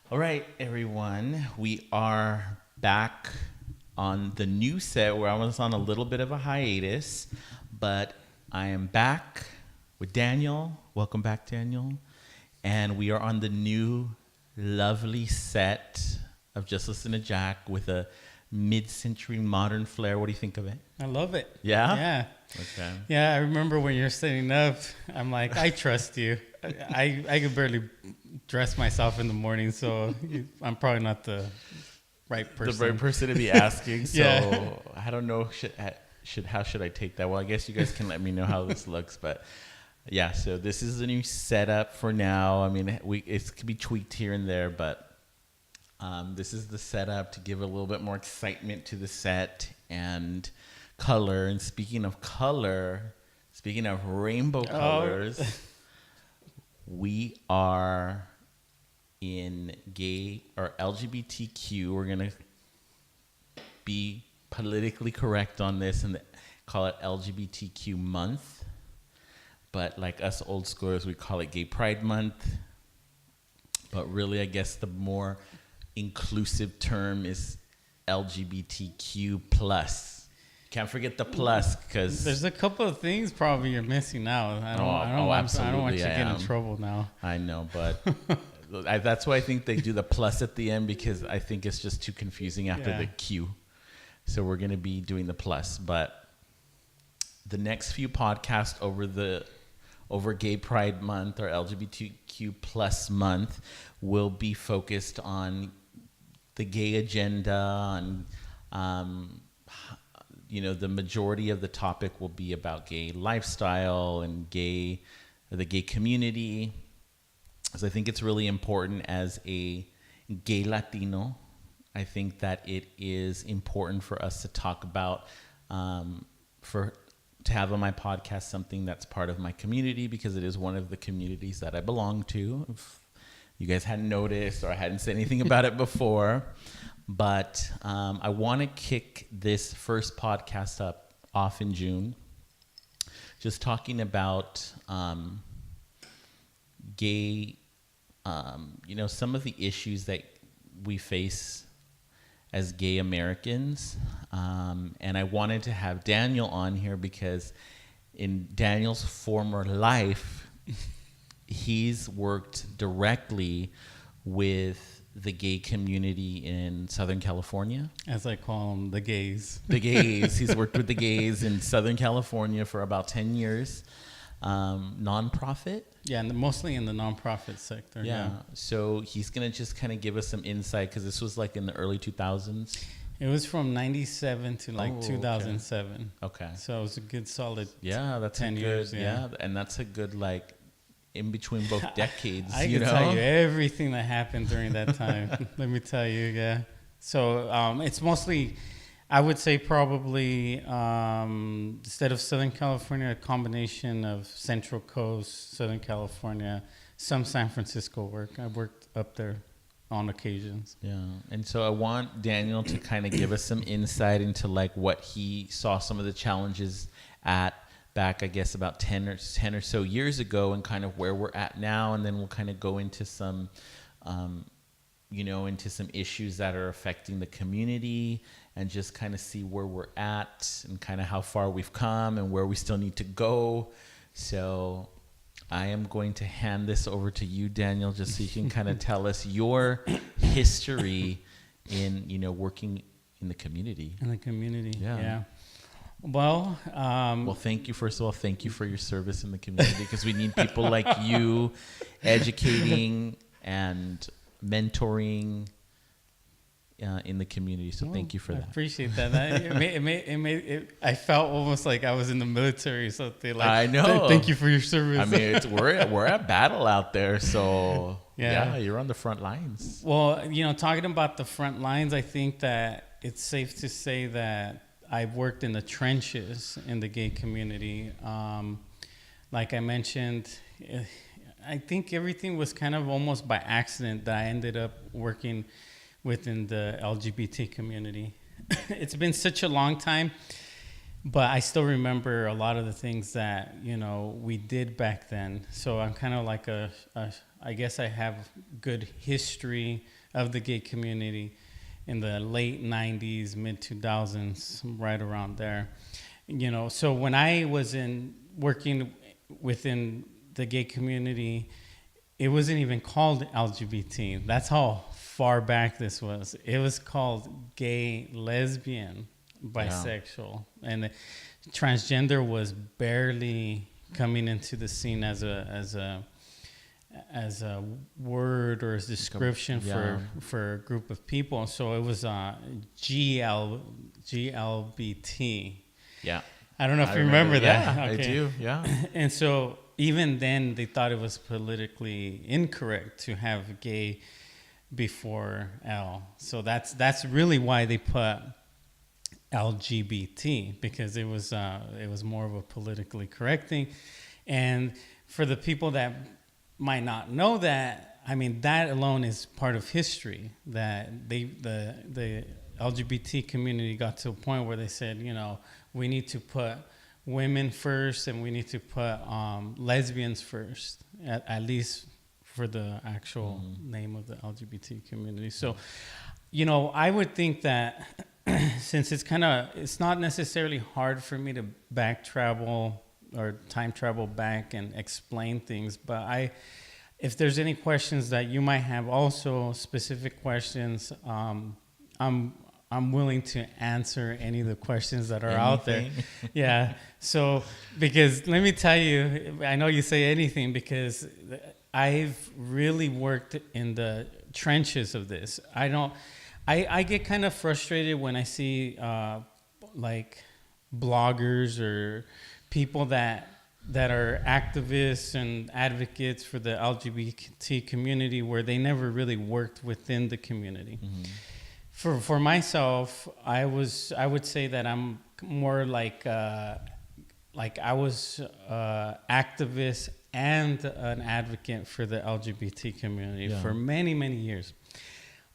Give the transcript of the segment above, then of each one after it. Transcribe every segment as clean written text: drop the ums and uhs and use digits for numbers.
All right, everyone. We are back on the new set where I was on a little bit of a hiatus, but I am back with Daniel. Welcome back, Daniel. And we are on the new lovely set of Just Listen to Jack with a mid-century modern flair. What do you think of it? I love it. Yeah? Yeah. Okay. Yeah, I remember when you're setting up, I'm like, I trust you. I could barely dress myself in the morning, so I'm probably not the right person. The right person to be asking. So Yeah. I don't know. How should I take that? Well, I guess you guys can let me know how this looks, but yeah. So this is the new setup for now. I mean, it could be tweaked here and there, but this is the setup to give a little bit more excitement to the set and color. And speaking of color, speaking of rainbow colors, we are in gay or LGBTQ. We're going to be politically correct on this and call it LGBTQ month. But like us old schoolers, we call it Gay Pride Month. But really, I guess the more inclusive term is LGBTQ plus. Can't forget the plus because There's a couple of things probably you're missing out. I don't want you to get in trouble now. I know, but that's why I think they do the plus at the end, because I think it's just too confusing after the Q. So we're going to be doing the plus, but the next few podcasts over Gay Pride Month or LGBTQ plus month will be focused on the gay agenda, and the majority of the topic will be about gay lifestyle and the gay community. Because I think it's really important as a gay Latino. I think that it is important for us to talk about, to have on my podcast something that's part of my community, because it is one of the communities that I belong to. If you guys hadn't noticed or I hadn't said anything about it before. But I want to kick this first podcast off in June, just talking about gay, some of the issues that we face as gay Americans. And I wanted to have Daniel on here because in Daniel's former life, he's worked directly with the gay community in Southern California. As I call them, the gays. The gays. He's worked with the gays in Southern California for about 10 years. Nonprofit. Yeah, and mostly in the nonprofit sector. Yeah. So he's going to just kind of give us some insight, because this was like in the early 2000s. It was from 97 to 2007. Okay. So it was a good solid that's 10 years. Yeah. And that's a good, in between both decades. I can tell you everything that happened during that time. Let me tell you, yeah. So it's mostly, I would say probably instead of Southern California, a combination of Central Coast, Southern California, some San Francisco work. I worked up there on occasions. Yeah. And so I want Daniel to kind of give us some insight into what he saw some of the challenges back, I guess, about 10 or so years ago, and kind of where we're at now. And then we'll kind of go into some, into some issues that are affecting the community, and just kind of see where we're at and kind of how far we've come and where we still need to go. So I am going to hand this over to you, Daniel, just so you can kind of tell us your history in, working in the community. In the community, yeah. Well, thank you. First of all, thank you for your service in the community, because we need people like you educating and mentoring in the community. So thank you for that. I appreciate that. I felt almost like I was in the military or something. I know. Thank you for your service. I mean, we're at battle out there, so yeah, you're on the front lines. Well, talking about the front lines, I think that it's safe to say that I've worked in the trenches in the gay community. Like I mentioned, I think everything was kind of almost by accident that I ended up working within the LGBT community. It's been such a long time but I still remember a lot of the things that we did back then. So I'm kind of like I guess I have good history of the gay community in the late 90s, mid 2000s, right around there. So when I was working within the gay community, it wasn't even called LGBT. That's how far back this was. It was called gay, lesbian, bisexual, and transgender was barely coming into the scene as a word or a description for a group of people. So it was GLBT. Yeah. I don't know if you remember that. Yeah, okay. I do. Yeah. And so even then they thought it was politically incorrect to have gay before L. So that's really why they put LGBT, because it was more of a politically correct thing. And for the people that might not know that, I mean, that alone is part of history, that the LGBT community got to a point where they said, we need to put women first, and we need to put lesbians first, at least for the actual name of the LGBT community. So, I would think that since it's not necessarily hard for me to back travel or time travel back and explain things, but if there's any questions that you might have, also specific questions, I'm willing to answer any of the questions that are out there. Yeah. So, because let me tell you, I know you say anything because I've really worked in the trenches of this. I get kind of frustrated when I see like bloggers or people that are activists and advocates for the LGBT community where they never really worked within the community. Mm-hmm. For myself, I would say that I'm more like I was activist and an advocate for the LGBT community for many, many years.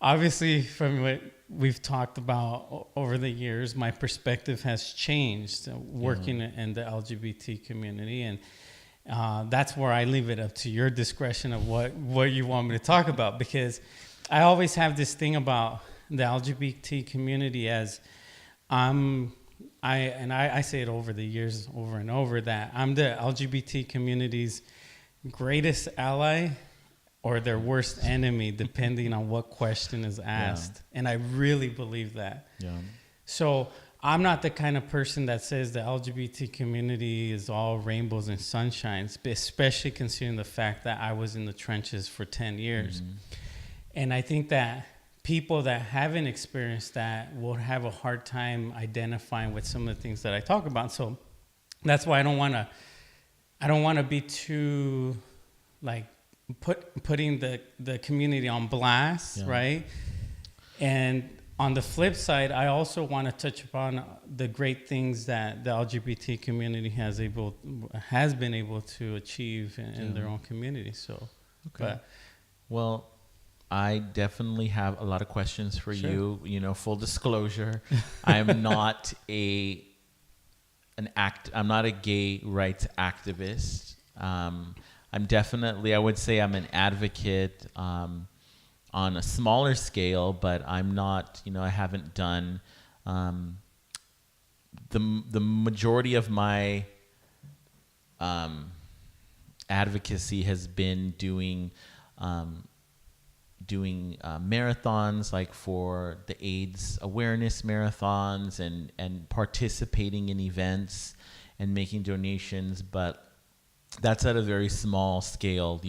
Obviously, from what we've talked about over the years, my perspective has changed working in the LGBT community, and that's where I leave it up to your discretion of what you want me to talk about, because I always have this thing about the LGBT community as I say it over the years over and over that I'm the LGBT community's greatest ally or their worst enemy, depending on what question is asked. Yeah. And I really believe that. Yeah. So I'm not the kind of person that says the LGBT community is all rainbows and sunshines, especially considering the fact that I was in the trenches for 10 years. Mm-hmm. And I think that people that haven't experienced that will have a hard time identifying with some of the things that I talk about. So that's why I don't want to be too like putting the community on blast, right? And on the flip side, I also want to touch upon the great things that the LGBT community has been able to achieve in their own community. So, okay. Well, I definitely have a lot of questions for you. Full disclosure, I'm not I'm not a gay rights activist. I'm definitely, I would say I'm an advocate on a smaller scale, but I'm not, I haven't done the majority of my advocacy has been doing marathons, like for the AIDS awareness marathons and participating in events and making donations, but that's at a very small scale,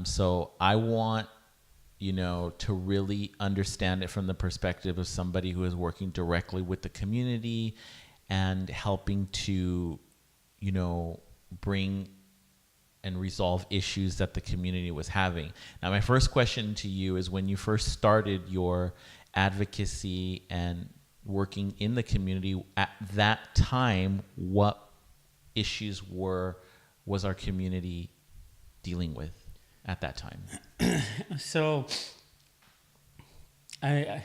so I want, to really understand it from the perspective of somebody who is working directly with the community and helping to, bring and resolve issues that the community was having. Now, my first question to you is, when you first started your advocacy and working in the community at that time, what issues was our community dealing with at that time? So I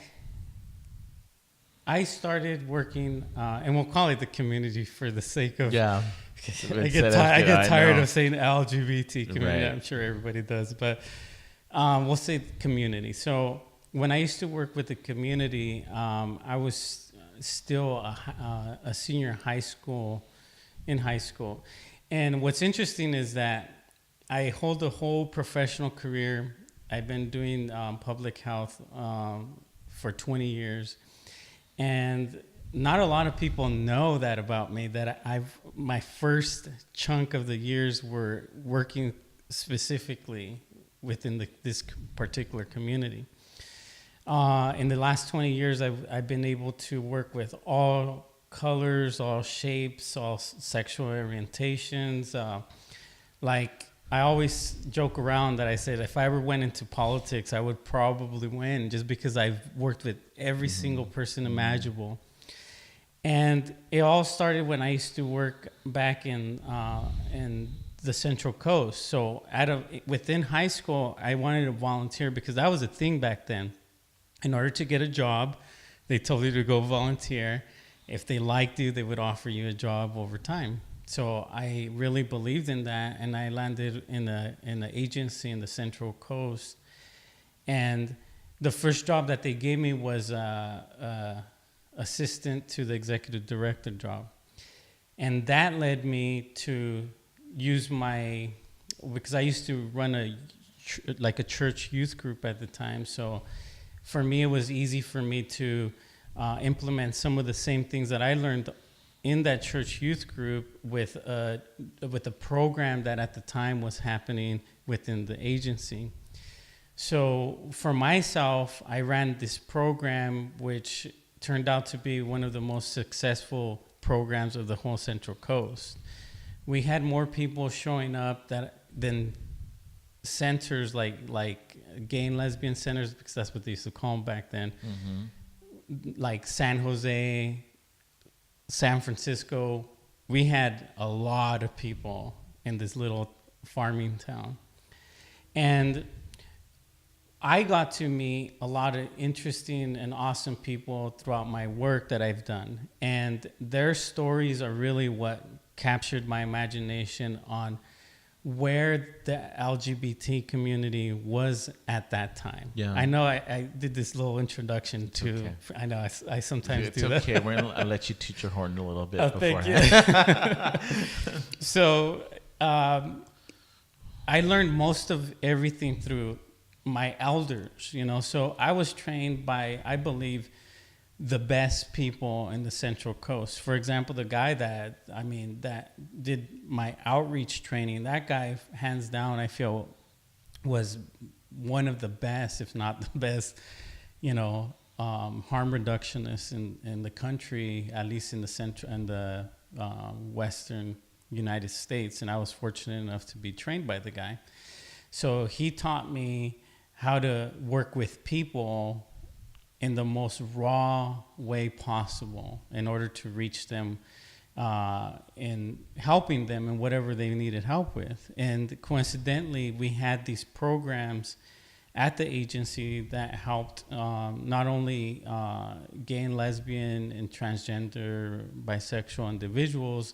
I started working, and we'll call it the community for the sake of. Yeah. I get tired of saying LGBT community. Right. I'm sure everybody does, but we'll say community. So when I used to work with the community, I was still a senior in high school. And what's interesting is that I hold a whole professional career. I've been doing public health for 20 years. And not a lot of people know that about me, that my first chunk of the years were working specifically within this particular community. In the last 20 years, I've been able to work with all colors, all shapes, all sexual orientations. Like I always joke around that I said if I ever went into politics, I would probably win just because I've worked with every single person imaginable. And it all started when I used to work back in the Central Coast. So within high school, I wanted to volunteer because that was a thing back then. In order to get a job, they told you to go volunteer. If they liked you, they would offer you a job over time. So I really believed in that, and I landed in an agency in the Central Coast. And the first job that they gave me was assistant to the executive director job. And that led me to use because I used to run a church youth group at the time. So for me, it was easy for me to implement some of the same things that I learned in that church youth group with a program that at the time was happening within the agency. So for myself, I ran this program, which turned out to be one of the most successful programs of the whole Central Coast. We had more people showing up than centers like gay and lesbian centers, because that's what they used to call them back then, like San Jose, San Francisco. We had a lot of people in this little farming town. And I got to meet a lot of interesting and awesome people throughout my work that I've done. And their stories are really what captured my imagination on where the LGBT community was at that time. Yeah. I know I did this little introduction to, okay. I know I sometimes do that. It's okay. I'll let you toot your horn a little bit beforehand. Thank you. So I learned most of everything through my elders, so I was trained by, I believe, the best people in the Central Coast. For example, the guy that did my outreach training, that guy, hands down, I feel was one of the best, if not the best, harm reductionists in the country, at least in the central and the western United States. And I was fortunate enough to be trained by the guy. So he taught me how to work with people in the most raw way possible in order to reach them in helping them in whatever they needed help with. And coincidentally, we had these programs at the agency that helped not only gay and lesbian and transgender, bisexual individuals,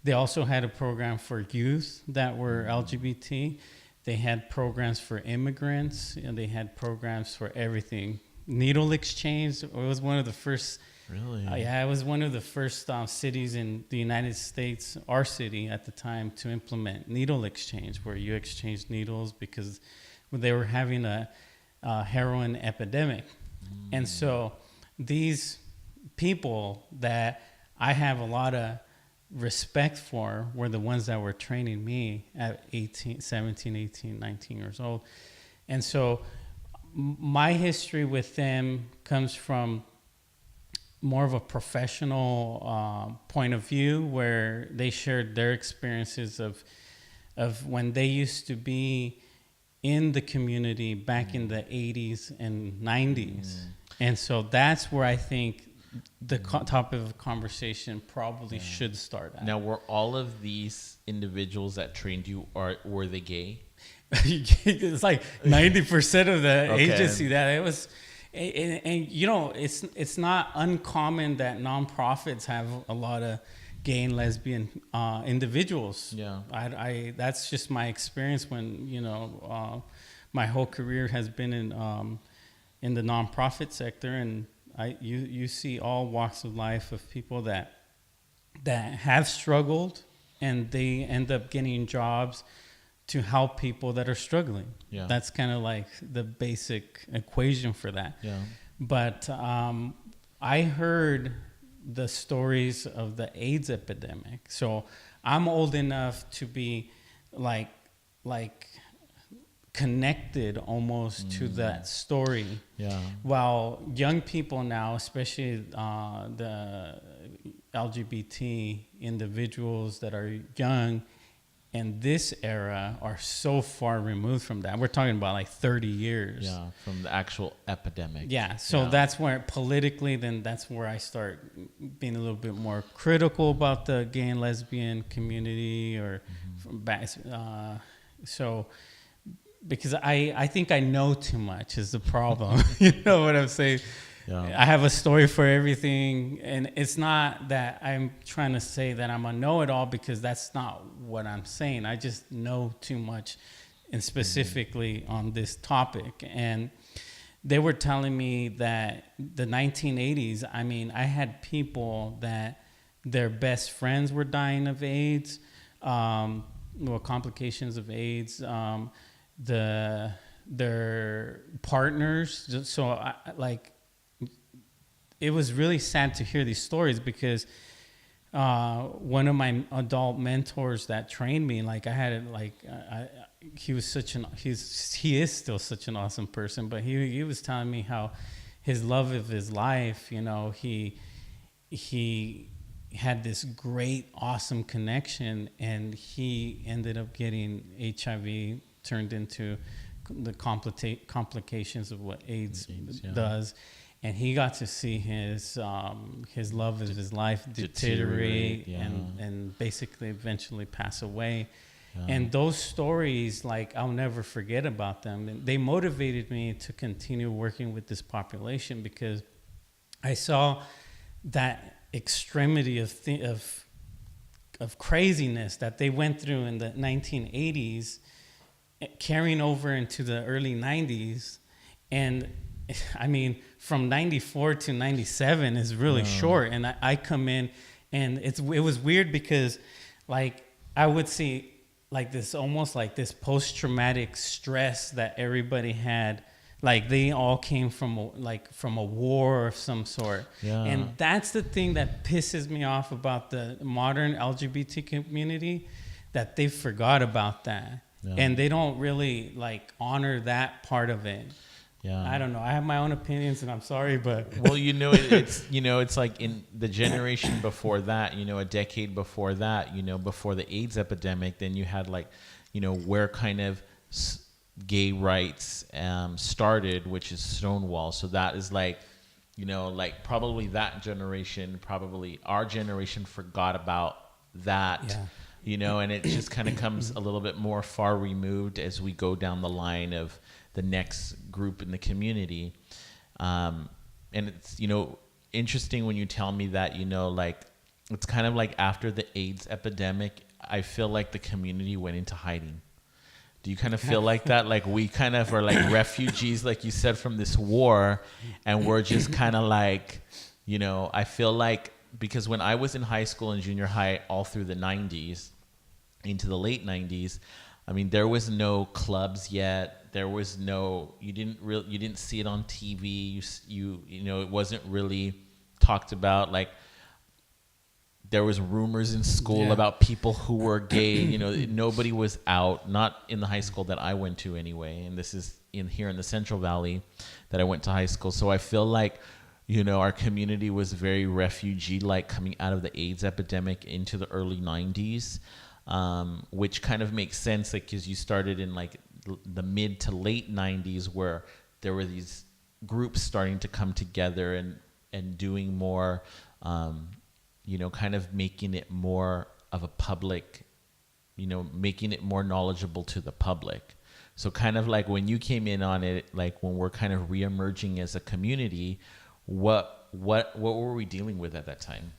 they also had a program for youth that were LGBT. They had programs for immigrants, and they had programs for everything. Needle exchange, it was one of the first. Really? It was one of the first cities in the United States, our city at the time, to implement needle exchange, where you exchange needles because they were having a heroin epidemic. And so these people that I have a lot of respect for were the ones that were training me at 17, 18, 19 years old. And so my history with them comes from more of a professional point of view, where they shared their experiences of when they used to be in the community back in the 80s and 90s. And so that's where I think the topic of conversation probably should start at. Now, were all of these individuals that trained you, were they gay? It's like 90% of the agency that it was. And you know, it's not uncommon that nonprofits have a lot of gay and lesbian individuals. Yeah. I that's just my experience when, my whole career has been in the nonprofit sector, and you see all walks of life of people that have struggled, and they end up getting jobs to help people that are struggling. Yeah. That's kind of like the basic equation for that. Yeah. But I heard the stories of the AIDS epidemic. So I'm old enough to be like connected almost to that story. Yeah. While young people now, especially the LGBT individuals that are young in this era, are so far removed from that. We're talking about like 30 years. Yeah, from the actual epidemic. Yeah, so that's where politically, then that's where I start being a little bit more critical about the gay and lesbian community, or so because I think I know too much is the problem. You know what I'm saying? Yeah. I have a story for everything, and it's not that I'm trying to say that I'm a know-it-all, because that's not what I'm saying. I just know too much, and specifically on this topic. And they were telling me that the 1980s, I mean, I had people that their best friends were dying of AIDS, complications of AIDS, their partners. So it was really sad to hear these stories, because one of my adult mentors that trained me, he is still such an awesome person, but he was telling me how his love of his life, he had this great, awesome connection, and he ended up getting HIV, turned into the complications of what AIDS does. And he got to see his love of his life deteriorate and basically eventually pass away. Yeah. And those stories, I'll never forget about them. And they motivated me to continue working with this population, because I saw that extremity of craziness that they went through in the 1980s, carrying over into the early 90s. And I mean, from 94 to 97 is really short. And I come in, and it was weird, because I would see this almost like this post-traumatic stress that everybody had. They all came from a war of some sort. Yeah. And that's the thing that pisses me off about the modern LGBT community, that they forgot about that. Yeah. And they don't really honor that part of it. Yeah. I don't know. I have my own opinions, and I'm sorry, but well, it's like in the generation before that, a decade before that, before the AIDS epidemic, then you had where kind of gay rights started, which is Stonewall. So that is probably that generation, probably our generation forgot about that. Yeah. And it just kind of comes a little bit more far removed as we go down the line of the next group in the community. And it's, interesting when you tell me that, it's kind of like after the AIDS epidemic, I feel like the community went into hiding. Do you kind of feel like that? We kind of are like refugees, like you said, from this war, and we're just kind of I feel like, because when I was in high school and junior high, all through the 90s, into the late 90s, I mean, there was no clubs yet. There was no, you didn't see it on TV. It wasn't really talked about. There was rumors in school about people who were gay. Nobody was out, not in the high school that I went to anyway. And this is here in the Central Valley that I went to high school. So I feel like, our community was very refugee-like coming out of the AIDS epidemic into the early 90s, which kind of makes sense, because you started in the mid to late 90s, where there were these groups starting to come together and doing more, kind of making it more of a public, making it more knowledgeable to the public. So kind of like when you came in on it, like when we're kind of reemerging as a community, what were we dealing with at that time?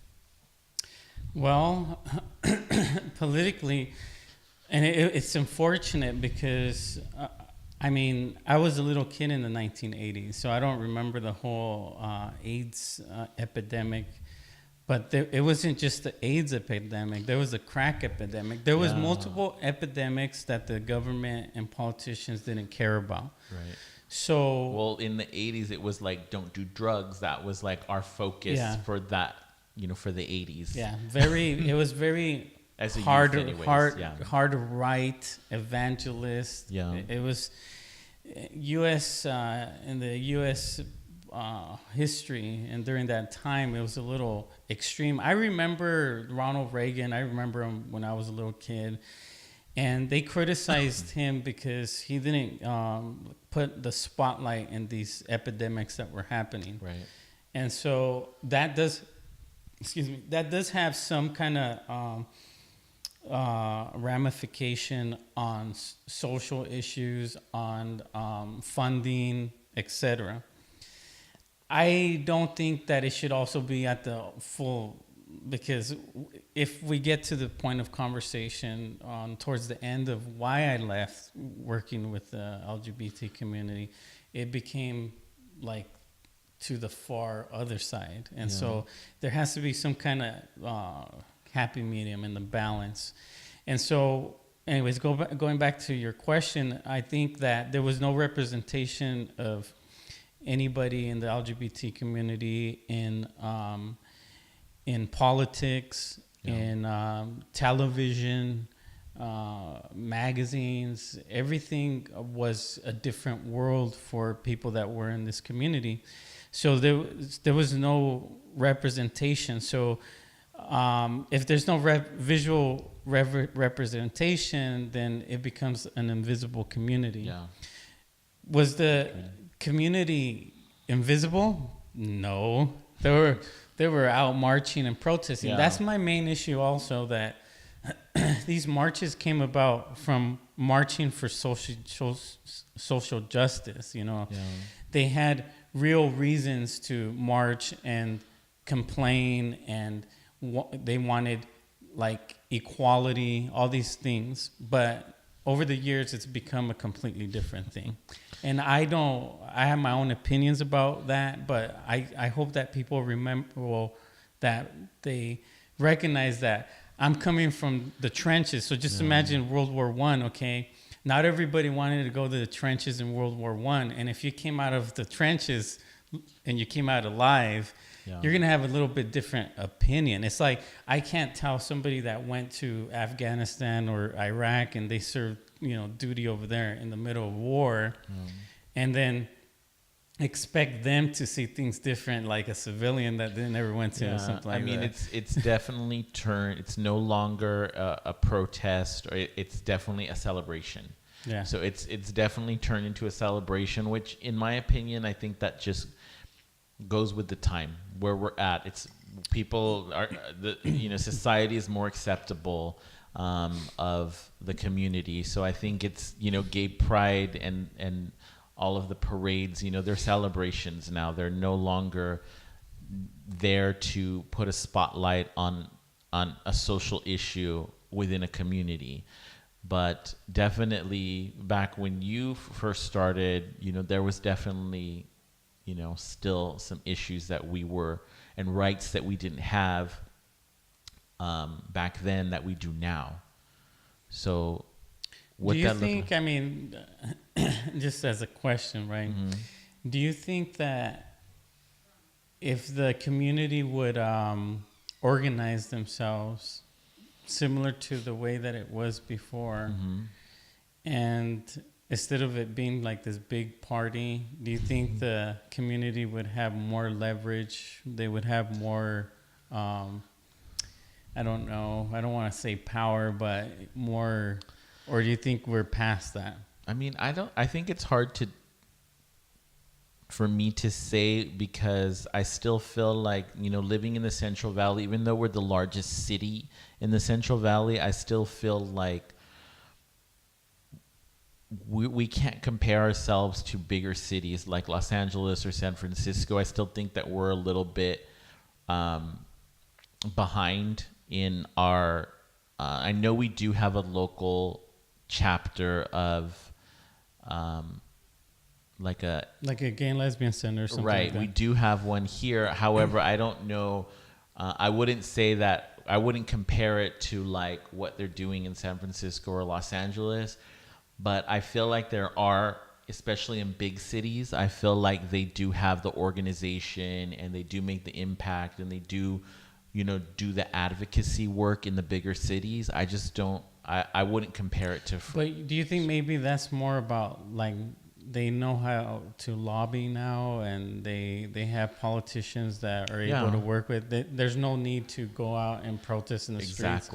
Well, politically, and it's unfortunate because, I mean, I was a little kid in the 1980s, so I don't remember the whole AIDS epidemic. But it wasn't just the AIDS epidemic. There was a crack epidemic. There was multiple epidemics that the government and politicians didn't care about. Right. So, well, in the 80s, it was like, don't do drugs. That was like our focus for that, for the 80s. Yeah, it was very As a hard, youth anyways, hard to write, evangelist. Yeah. It was U.S. In the U.S. History, and during that time, it was a little extreme. I remember Ronald Reagan. I remember him when I was a little kid. And they criticized him because he didn't put the spotlight in these epidemics that were happening. Right. And so that does have some kind of ramification on social issues, on funding, etc. I don't think that it should also be at the full, because if we get to the point of conversation towards the end of why I left working with the LGBT community, it became like to the far other side. And so there has to be some kind of happy medium in the balance. And so anyways, going back to your question, I think that there was no representation of anybody in the LGBT community in politics, in television, magazines. Everything was a different world for people that were in this community. So there was no representation. So if there's no visual representation, then it becomes an invisible community. Yeah. Was the community invisible? No. They were out marching and protesting. Yeah. That's my main issue also, that these marches came about from marching for social justice, Yeah. They had real reasons to march and complain, and they wanted like equality, all these things. But over the years, it's become a completely different thing. And I have my own opinions about that, but I hope that people remember, that they recognize that I'm coming from the trenches. So just imagine World War I, okay? Not everybody wanted to go to the trenches in World War I. And if you came out of the trenches and you came out alive, you're going to have a little bit different opinion. It's like, I can't tell somebody that went to Afghanistan or Iraq and they served, duty over there in the middle of war, and then expect them to see things different, like a civilian that they never went to or something like that. I mean, it's definitely turned. It's no longer a protest, or it's definitely a celebration. Yeah. So it's definitely turned into a celebration, which, in my opinion, I think that just goes with the time where we're at. It's people are society is more acceptable of the community. So I think it's gay pride and all of the parades. They're celebrations now. They're no longer there to put a spotlight on a social issue within a community. But definitely back when you first started, there was definitely still some issues that we were, and rights that we didn't have back then that we do now. So what do you that think, I mean, just as a question, right? Mm-hmm. Do you think that if the community would organize themselves similar to the way that it was before, and instead of it being like this big party, do you think the community would have more leverage? They would have more, I don't know, I don't want to say power, but more, or do you think we're past that? I mean, I think it's hard for me to say, because I still feel like, living in the Central Valley, even though we're the largest city in the Central Valley, I still feel like we can't compare ourselves to bigger cities like Los Angeles or San Francisco. I still think that we're a little bit behind in our. I know we do have a local chapter of like a gay and lesbian center or something. right. Like that. We do have one here. However, I don't know. I wouldn't say that. I wouldn't compare it to like what they're doing in San Francisco or Los Angeles. But I feel like there are, especially in big cities, I feel like they do have the organization and they do make the impact and they do, do the advocacy work in the bigger cities. I just don't. I wouldn't compare it to. But do you think maybe that's more about like they know how to lobby now and they have politicians that are able to work with? There's no need to go out and protest in the streets.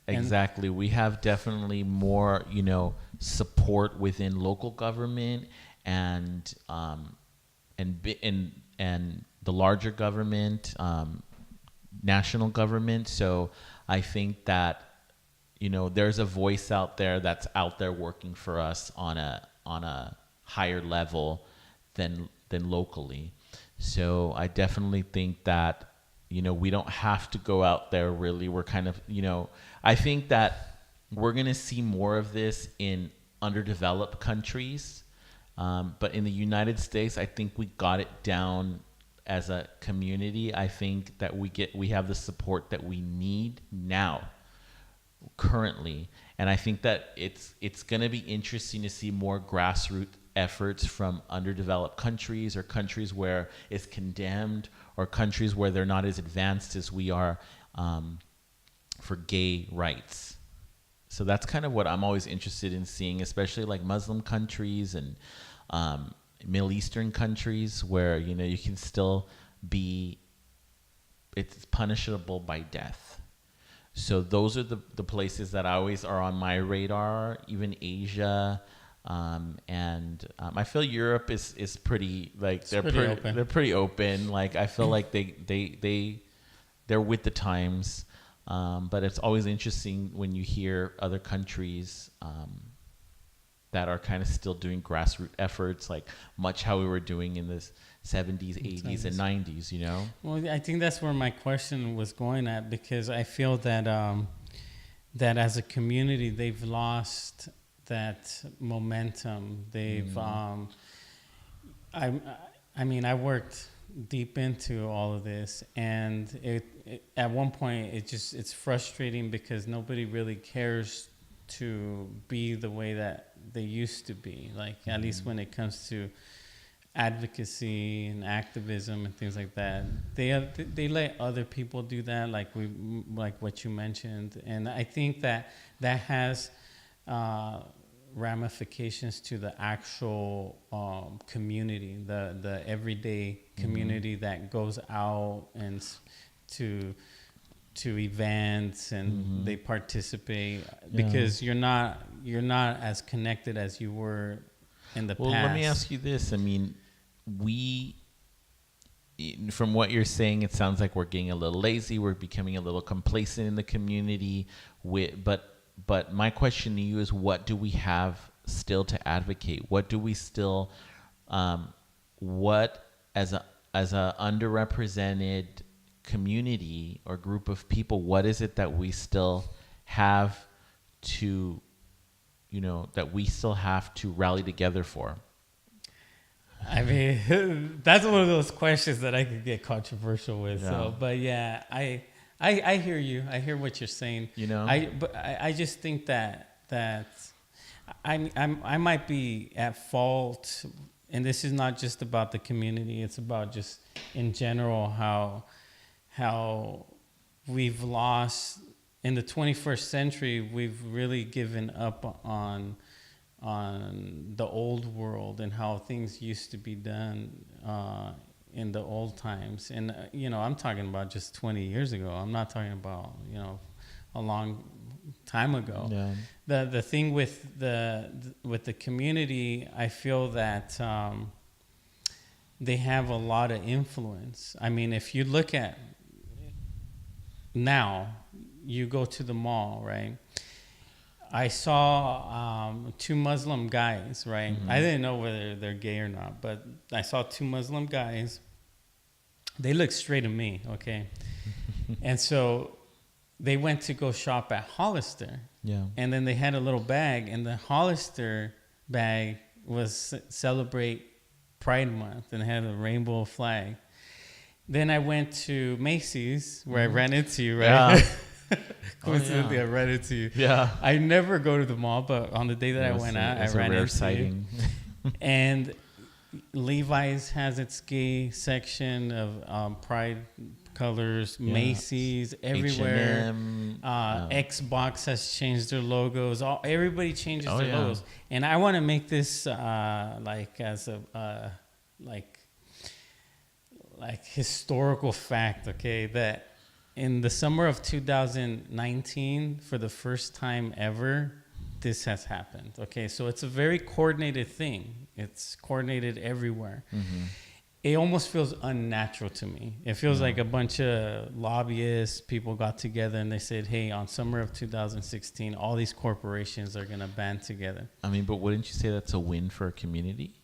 Exactly. We have definitely more, support within local government and the larger government, national government. So I think that there's a voice out there that's out there working for us on a higher level than locally. So I definitely think that we don't have to go out there really. We're kind of I think that we're going to see more of this in underdeveloped countries. But in the United States, I think we got it down as a community. I think that we have the support that we need now, currently. And I think that it's going to be interesting to see more grassroots efforts from underdeveloped countries or countries where it's condemned or countries where they're not as advanced as we are for gay rights. So that's kind of what I'm always interested in seeing, especially like Muslim countries and Middle Eastern countries where, you can still it's punishable by death. So those are the places that always are on my radar, even Asia. And I feel Europe is pretty like they're pretty open. Like I feel like they're with the times. But it's always interesting when you hear other countries that are kind of still doing grassroots efforts, like much how we were doing in the 70s, 80s, and 90s, Well, I think that's where my question was going at, because I feel that that as a community, they've lost that momentum. They've, I worked deep into all of this, and it at one point it's frustrating because nobody really cares to be the way that they used to be, like at least when it comes to advocacy and activism and things like that. They let other people do that, like what you mentioned, and I think that has ramifications to the actual community, the everyday community that goes out and to events and they participate, because you're not as connected as you were in the past. Well, let me ask you this. I mean, from what you're saying, it sounds like we're getting a little lazy. We're becoming a little complacent in the community. But my question to you is, what do we have still to advocate? What do we still, what as a underrepresented community or group of people, what is it that we still have to, that we still have to rally together for? I mean, that's one of those questions that I could get controversial with. Yeah. So, but yeah, I hear you. I hear what you're saying. But I just think that I might be at fault, and this is not just about the community. It's about just in general how we've lost in the 21st century. We've really given up on the old world and how things used to be done in the old times. And I'm talking about just 20 years ago. I'm not talking about a long time ago. Yeah. The thing with the community, I feel that they have a lot of influence. I mean, if you look at now, you go to the mall, right? I saw two Muslim guys, right? Mm-hmm. I didn't know whether they're gay or not, but I saw two Muslim guys. They looked straight at me, okay? And so they went to go shop at Hollister. Yeah. And then they had a little bag, and the Hollister bag was celebrate Pride Month and had a rainbow flag. Then I went to Macy's where I ran into you, right? Yeah. Coincidentally, yeah. I ran into you. Yeah. I never go to the mall, but on the day that I went out, I ran into sighting. you. And Levi's has its gay section of Pride colors, Yeah. Macy's, everywhere. H&M, Xbox has changed their logos. Everybody changes their yeah. logos. And I want to make this like as a like historical fact, okay, that in the summer of 2019, for the first time ever, this has happened. Okay, so it's a very coordinated thing. It's coordinated everywhere. Mm-hmm. It almost feels unnatural to me. It feels like a bunch of lobbyists, people got together and they said, hey, on summer of 2016, all these corporations are going to band together. I mean, but wouldn't you say that's a win for a community?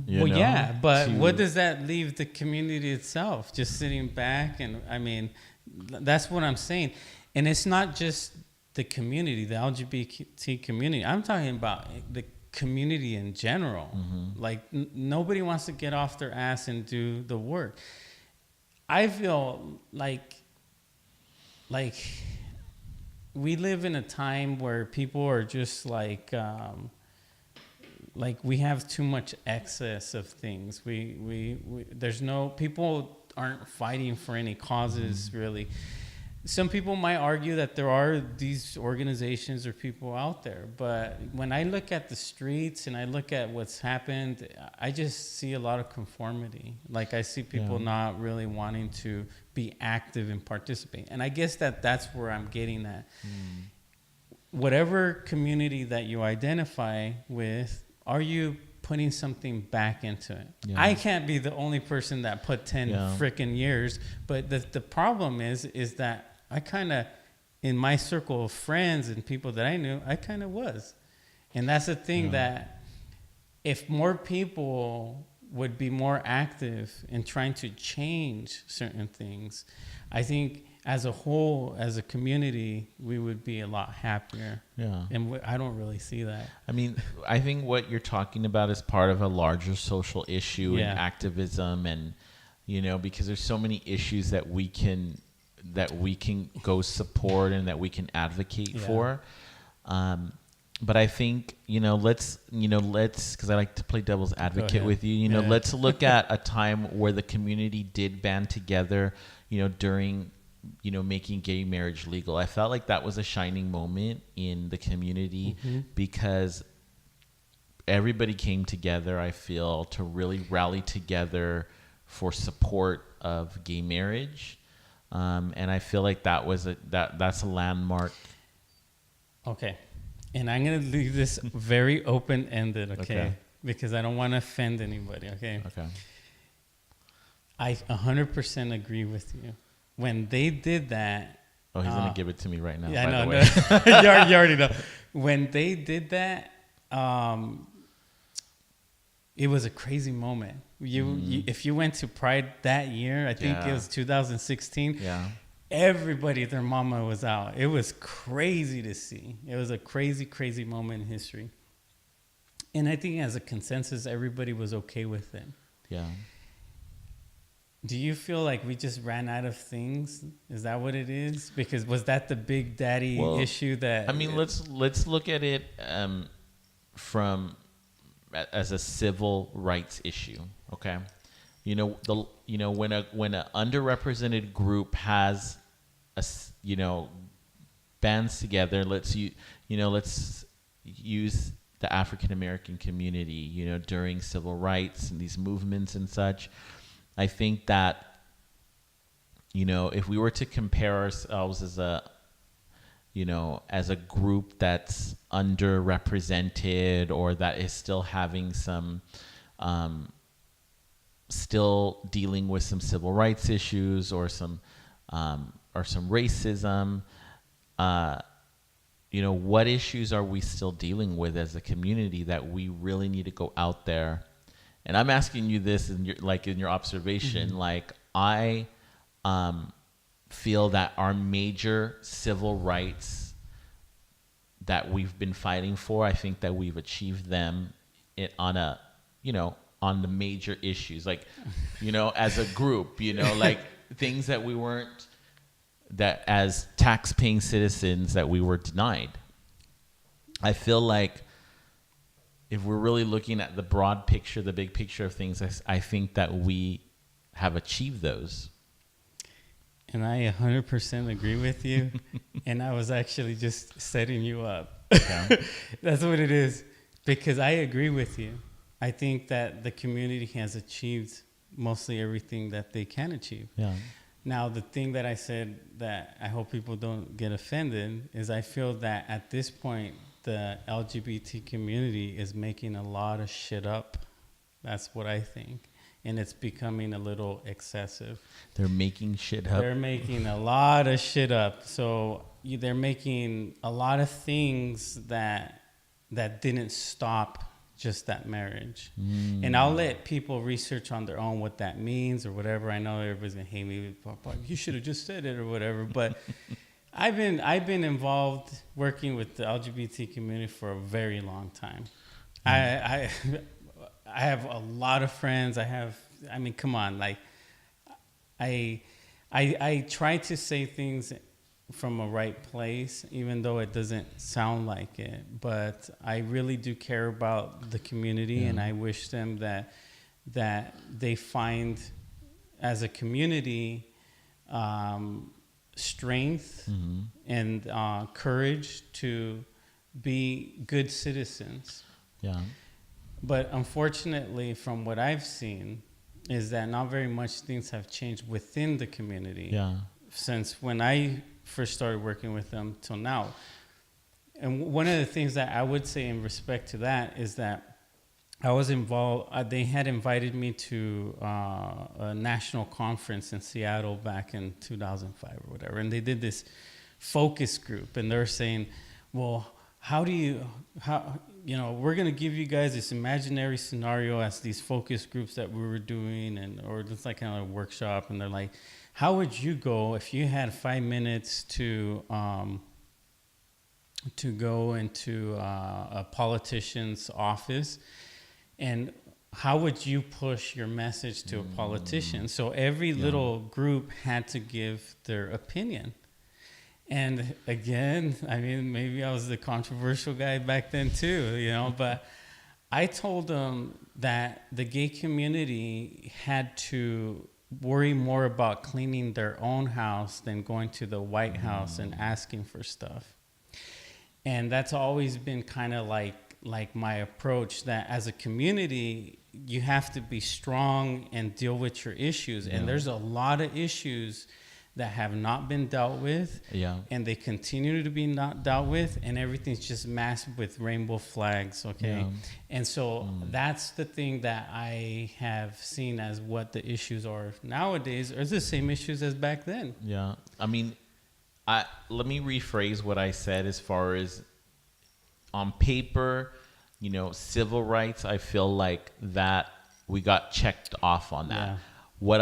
You Well, know, yeah, but to- what does that leave the community itself? Just sitting back, and I mean, that's what I'm saying. And it's not just the community, the LGBT community. I'm talking about the community in general. Mm-hmm. Like nobody wants to get off their ass and do the work. I feel like we live in a time where people are just like we have too much excess of things. We there's no, people aren't fighting for any causes really. Some people might argue that there are these organizations or people out there, but when I look at the streets and I look at what's happened, I just see a lot of conformity. Like I see people not really wanting to be active and participate. And I guess that's where I'm getting at. Whatever community that you identify with, are you putting something back into it? Yeah. I can't be the only person that put 10 freaking years, but the problem is that I kind of, in my circle of friends and people that I knew, I kind of was. And that's the thing, that if more people would be more active in trying to change certain things, I think as a whole, as a community, we would be a lot happier. Yeah. And I don't really see that. I mean, I think what you're talking about is part of a larger social issue Yeah. and activism, and because there's so many issues that we can go support and that we can advocate for. But I think, let's, because I like to play devil's advocate with you, let's look at a time where the community did band together, during, making gay marriage legal. I felt like that was a shining moment in the community because everybody came together, I feel, to really rally together for support of gay marriage. And I feel like that was that's a landmark. Okay. And I'm going to leave this very open-ended, okay? Because I don't want to offend anybody, okay? Okay. I 100% agree with you. When they did that... Oh, he's going to give it to me right now, yeah, by no, the way. no. you already know. When they did that, it was a crazy moment. You if you went to Pride that year, I think it was 2016. Yeah. Everybody, their mama was out. It was crazy to see. It was a crazy, crazy moment in history. And I think as a consensus, everybody was okay with it. Yeah. Do you feel like we just ran out of things? Is that what it is? Because was that the big daddy issue that... I mean, let's look at it as a civil rights issue, okay? When an underrepresented group has bands together, let's use the African American community, during civil rights and these movements and such. I think that if we were to compare ourselves as a group that's underrepresented or that is still having some still dealing with some civil rights issues or some racism, what issues are we still dealing with as a community that we really need to go out there? And I'm asking you this in your observation. Mm-hmm. Like, I feel that our major civil rights that we've been fighting for, I think that we've achieved them on the major issues, like, as a group, like things that we weren't, that as tax-paying citizens that we were denied. I feel like if we're really looking at the broad picture, the big picture of things, I think that we have achieved those. And I 100% agree with you. And I was actually just setting you up. Yeah. That's what it is. Because I agree with you. I think that the community has achieved mostly everything that they can achieve. Yeah. Now, the thing that I said that I hope people don't get offended is I feel that at this point, the LGBT community is making a lot of shit up. That's what I think. And it's becoming a little excessive. They're making shit up. They're making a lot of shit up. So they're making a lot of things that didn't stop just that marriage. And I'll let people research on their own what that means or whatever. I know everybody's gonna hate me. You should have just said it or whatever. But I've been involved working with the LGBT community for a very long time. I have a lot of friends. I mean, come on, like I try to say things from a right place, even though it doesn't sound like it. But I really do care about the community, and I wish them that they find, as a community, strength and courage to be good citizens. Yeah. But unfortunately, from what I've seen, is that not very much things have changed within the community. Yeah. Since when I first started working with them till now. And one of the things that I would say in respect to that is that I was involved, they had invited me to a national conference in Seattle back in 2005 or whatever. And they did this focus group, and they're saying, well, we're going to give you guys this imaginary scenario as these focus groups that we were doing, or just like kind of a workshop. And they're like, how would you go if you had 5 minutes to go into a politician's office, and how would you push your message to a politician? So every little group had to give their opinion. And again, I mean, maybe I was the controversial guy back then too, but I told them that the gay community had to worry more about cleaning their own house than going to the White House and asking for stuff. And that's always been kind of like my approach, that as a community, you have to be strong and deal with your issues. And there's a lot of issues that have not been dealt with, and they continue to be not dealt with, and everything's just masked with rainbow flags, okay? And so that's the thing that I have seen as what the issues are nowadays are the same issues as back then. Yeah. I mean, let me rephrase what I said as far as on paper, civil rights, I feel like that we got checked off on that. Yeah. What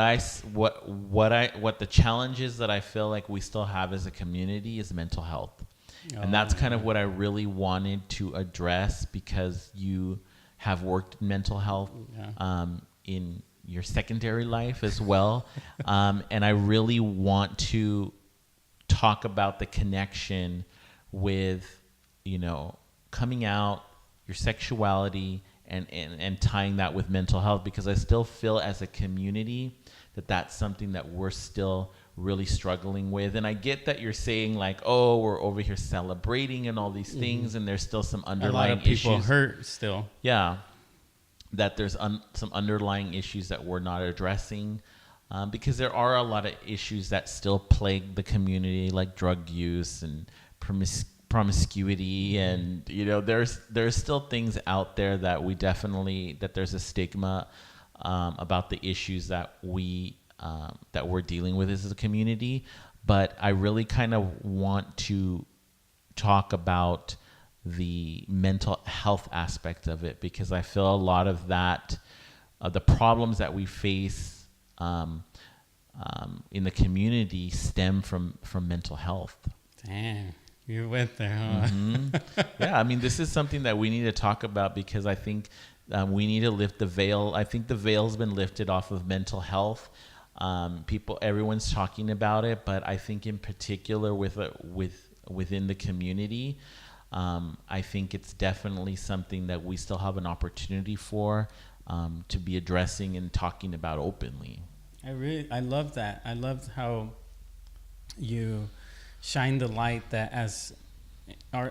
the challenges that I feel like we still have as a community is mental health. And that's kind of what I really wanted to address, because you have worked in mental health in your secondary life as well. And I really want to talk about the connection with, coming out, your sexuality, and tying that with mental health, because I still feel as a community that that's something that we're still really struggling with. And I get that you're saying like, oh, we're over here celebrating and all these things, and there's still some underlying issues. A lot of people hurt still. Yeah, that there's some underlying issues that we're not addressing, because there are a lot of issues that still plague the community, like drug use and promiscuity, and there's still things out there that we definitely, that there's a stigma about the issues that we're dealing with as a community. But I really kind of want to talk about the mental health aspect of it, because I feel a lot of that, the problems that we face in the community stem from mental health. Damn, you went there, huh? Yeah, I mean, this is something that we need to talk about, because I think we need to lift the veil. I think the veil's been lifted off of mental health. Everyone's talking about it, but I think in particular within the community, I think it's definitely something that we still have an opportunity for, to be addressing and talking about openly. I love that. I love how you shine the light that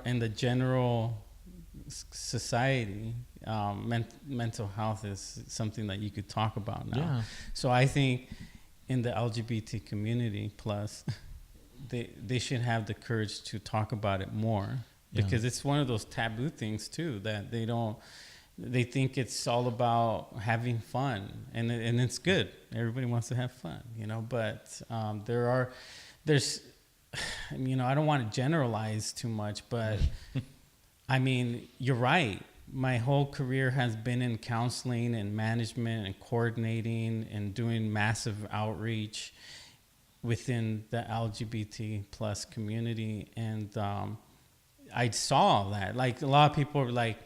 in the general society, mental health is something that you could talk about now. Yeah. So I think in the LGBT community plus, they should have the courage to talk about it more, because it's one of those taboo things too, that they think it's all about having fun, and it's good. Everybody wants to have fun, but there's I don't want to generalize too much, but I mean, you're right. My whole career has been in counseling and management and coordinating and doing massive outreach within the LGBT plus community. And I saw that. Like, a lot of people are like,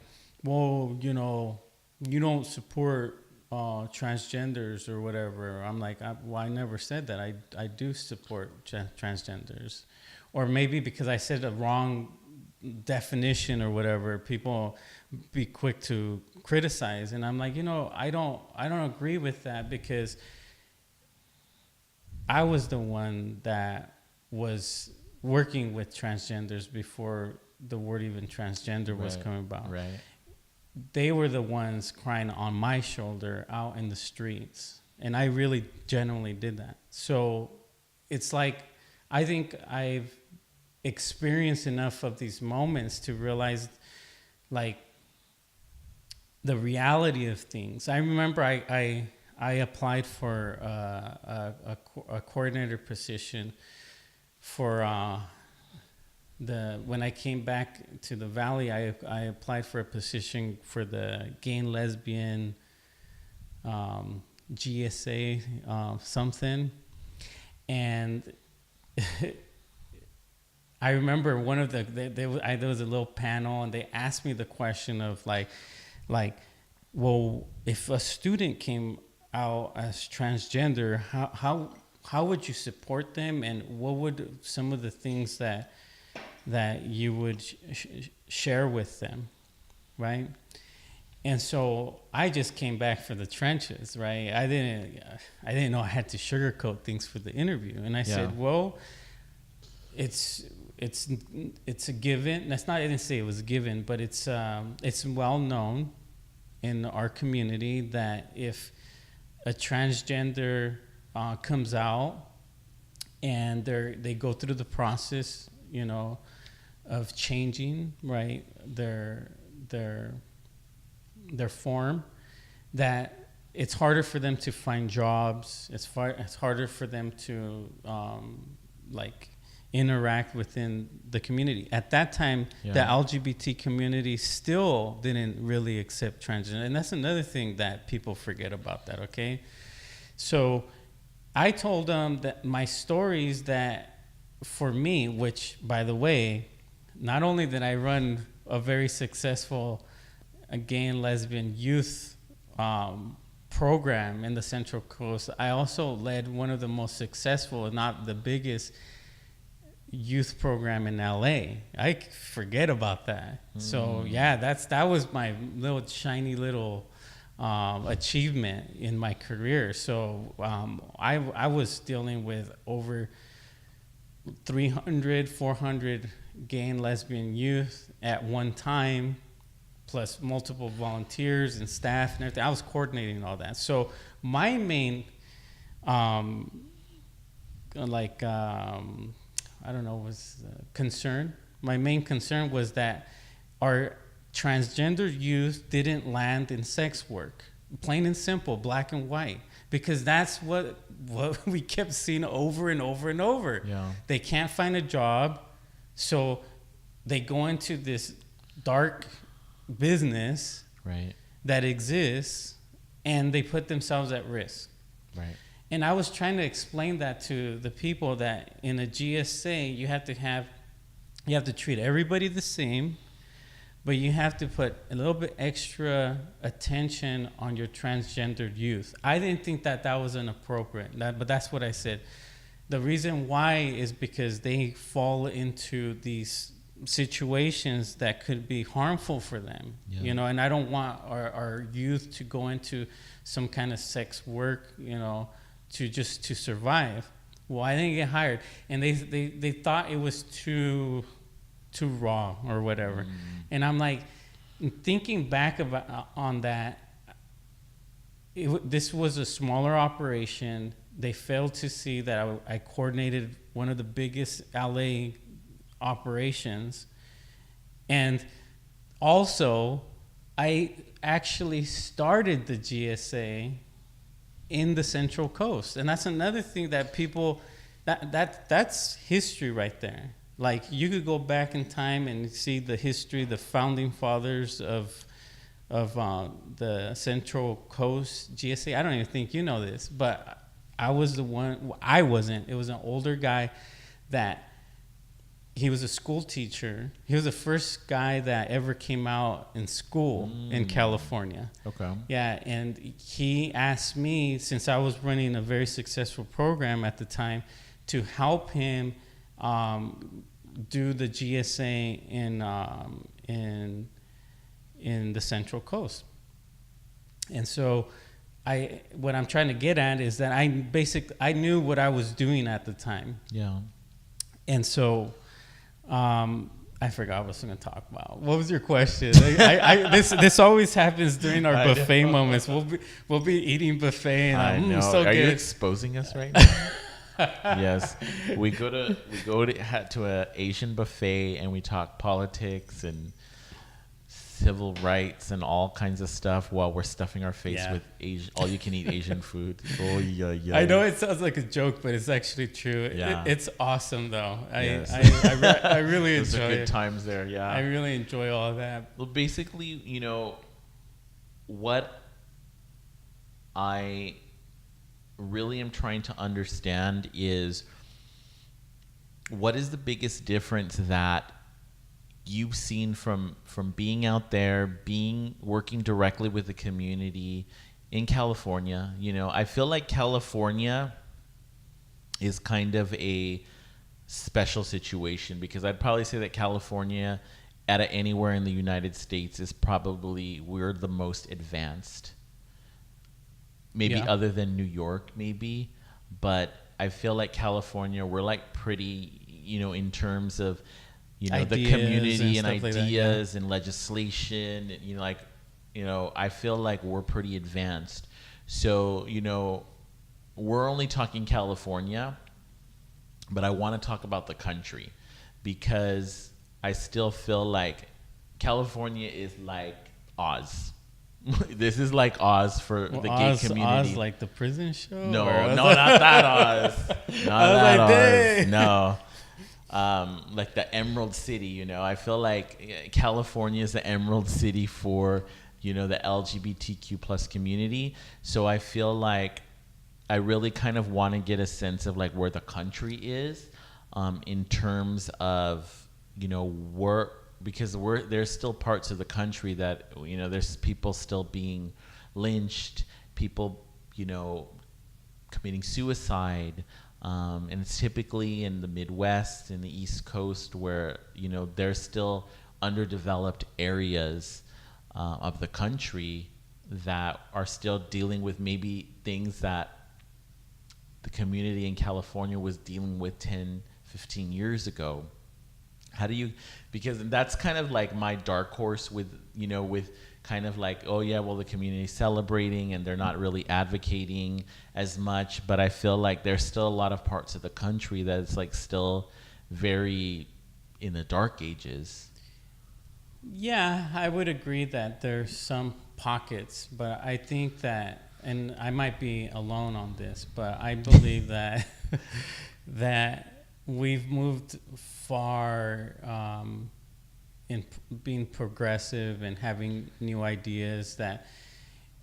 well, you don't support transgenders or whatever. I'm like, I never said that. I do support transgenders. Or maybe because I said a wrong definition or whatever, people be quick to criticize. And I'm like, I don't agree with that, because I was the one that was working with transgenders before the word even transgender was coming about. Right. They were the ones crying on my shoulder out in the streets. And I really genuinely did that. So it's like, I think I've experienced enough of these moments to realize, like, the reality of things. I remember I applied for a coordinator position for when I came back to the Valley. I applied for a position for the gay and lesbian GSA something, and I remember one of there was a little panel, and they asked me the question of like, well, if a student came out as transgender, how would you support them, and what would some of the things that you would share with them, right? And so I just came back for the trenches, right? I didn't know I had to sugarcoat things for the interview, and I said, well, it's a given. That's not. I didn't say it was a given, but it's well known in our community that if a transgender comes out and they go through the process, of changing, right, their form, that it's harder for them to find jobs. It's harder for them to interact within the community. At that time, the LGBT community still didn't really accept transgender. And that's another thing that people forget about that, okay? So I told them that my stories, that for me, which, by the way, not only did I run a very successful gay and lesbian youth program in the Central Coast, I also led one of the most successful, if not the biggest, youth program in LA. I forget about that. So yeah, that was my little shiny little achievement in my career. So I was dealing with over 300, 400 gay and lesbian youth at one time, plus multiple volunteers and staff and everything. I was coordinating all that. So my main concern. My main concern was that our transgender youth didn't land in sex work, plain and simple, black and white, because that's what we kept seeing over and over and over. Yeah. They can't find a job, so they go into this dark business Right. that exists, and they put themselves at risk. Right. And I was trying to explain that to the people, that in a GSA you have to treat everybody the same, but you have to put a little bit extra attention on your transgendered youth. I didn't think that was inappropriate, but that's what I said. The reason why is because they fall into these situations that could be harmful for them, Yeah. and I don't want our youth to go into some kind of sex work, to survive. Well, I didn't get hired, and they thought it was too raw or whatever. And I'm like, thinking back on that, this was a smaller operation. They failed to see that I coordinated one of the biggest LA operations, and also I actually started the GSA in the Central Coast, and that's another thing that people that's history right there. Like, you could go back in time and see the history, the founding fathers of the Central Coast GSA. I don't even think you know this, but I was the one. I wasn't. It was an older guy that. He was a school teacher. He was the first guy that ever came out in school in California. Okay. Yeah, and he asked me, since I was running a very successful program at the time, to help him do the GSA in the Central Coast. And so what I'm trying to get at is that I knew what I was doing at the time. Yeah. And so I forgot what I was going to talk about. What was your question? This always happens during our buffet moments. We'll be eating buffet, and I know. so Are good. you exposing us right now? Yes, we go to a Asian buffet, and we talk politics and civil rights and all kinds of stuff while we're stuffing our face with all you can eat Asian food. Oh yeah. I know it sounds like a joke, but it's actually true. Yeah. It's awesome though. Yes. I really Those enjoy are good it. times there. Yeah. I really enjoy all of that. Well, basically, what I really am trying to understand is, what is the biggest difference that you've seen from being out there, working directly with the community in California? I feel like California is kind of a special situation, because I'd probably say that California, out of anywhere in the United States, we're the most advanced. Maybe other than New York, maybe. But I feel like California, we're like pretty, in terms of, the community and ideas and legislation. I feel like we're pretty advanced. So, we're only talking California, but I want to talk about the country, because I still feel like California is like Oz. This is like Oz for the gay community. Oz, like the prison show? No, not that Oz. Not that Oz. Dang. No. Like the Emerald City, I feel like California is the Emerald City for, the LGBTQ plus community. So I feel like I really kind of want to get a sense of like where the country is, in terms of, because there's still parts of the country that, there's people still being lynched, people, committing suicide. And it's typically in the Midwest and the East Coast where, there's still underdeveloped areas of the country that are still dealing with maybe things that the community in California was dealing with 10, 15 years ago. Because that's kind of like my dark horse with kind of like, oh yeah, well, the community's celebrating and they're not really advocating as much, but I feel like there's still a lot of parts of the country that's like still very in the dark ages. Yeah, I would agree that there's some pockets, but I think that, and I might be alone on this, but I believe that that we've moved far in being progressive and having new ideas that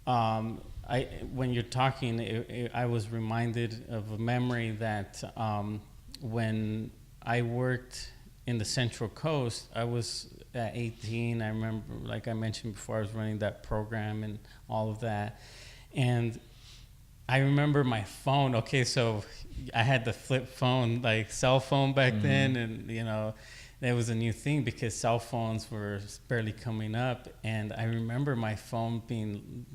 when you're talking, I was reminded of a memory that when I worked in the Central Coast, I was at 18. I remember, like I mentioned before, I was running that program and all of that. And I remember my phone. Okay, so I had the flip phone, like cell phone back then, and that was a new thing because cell phones were barely coming up. And I remember my phone being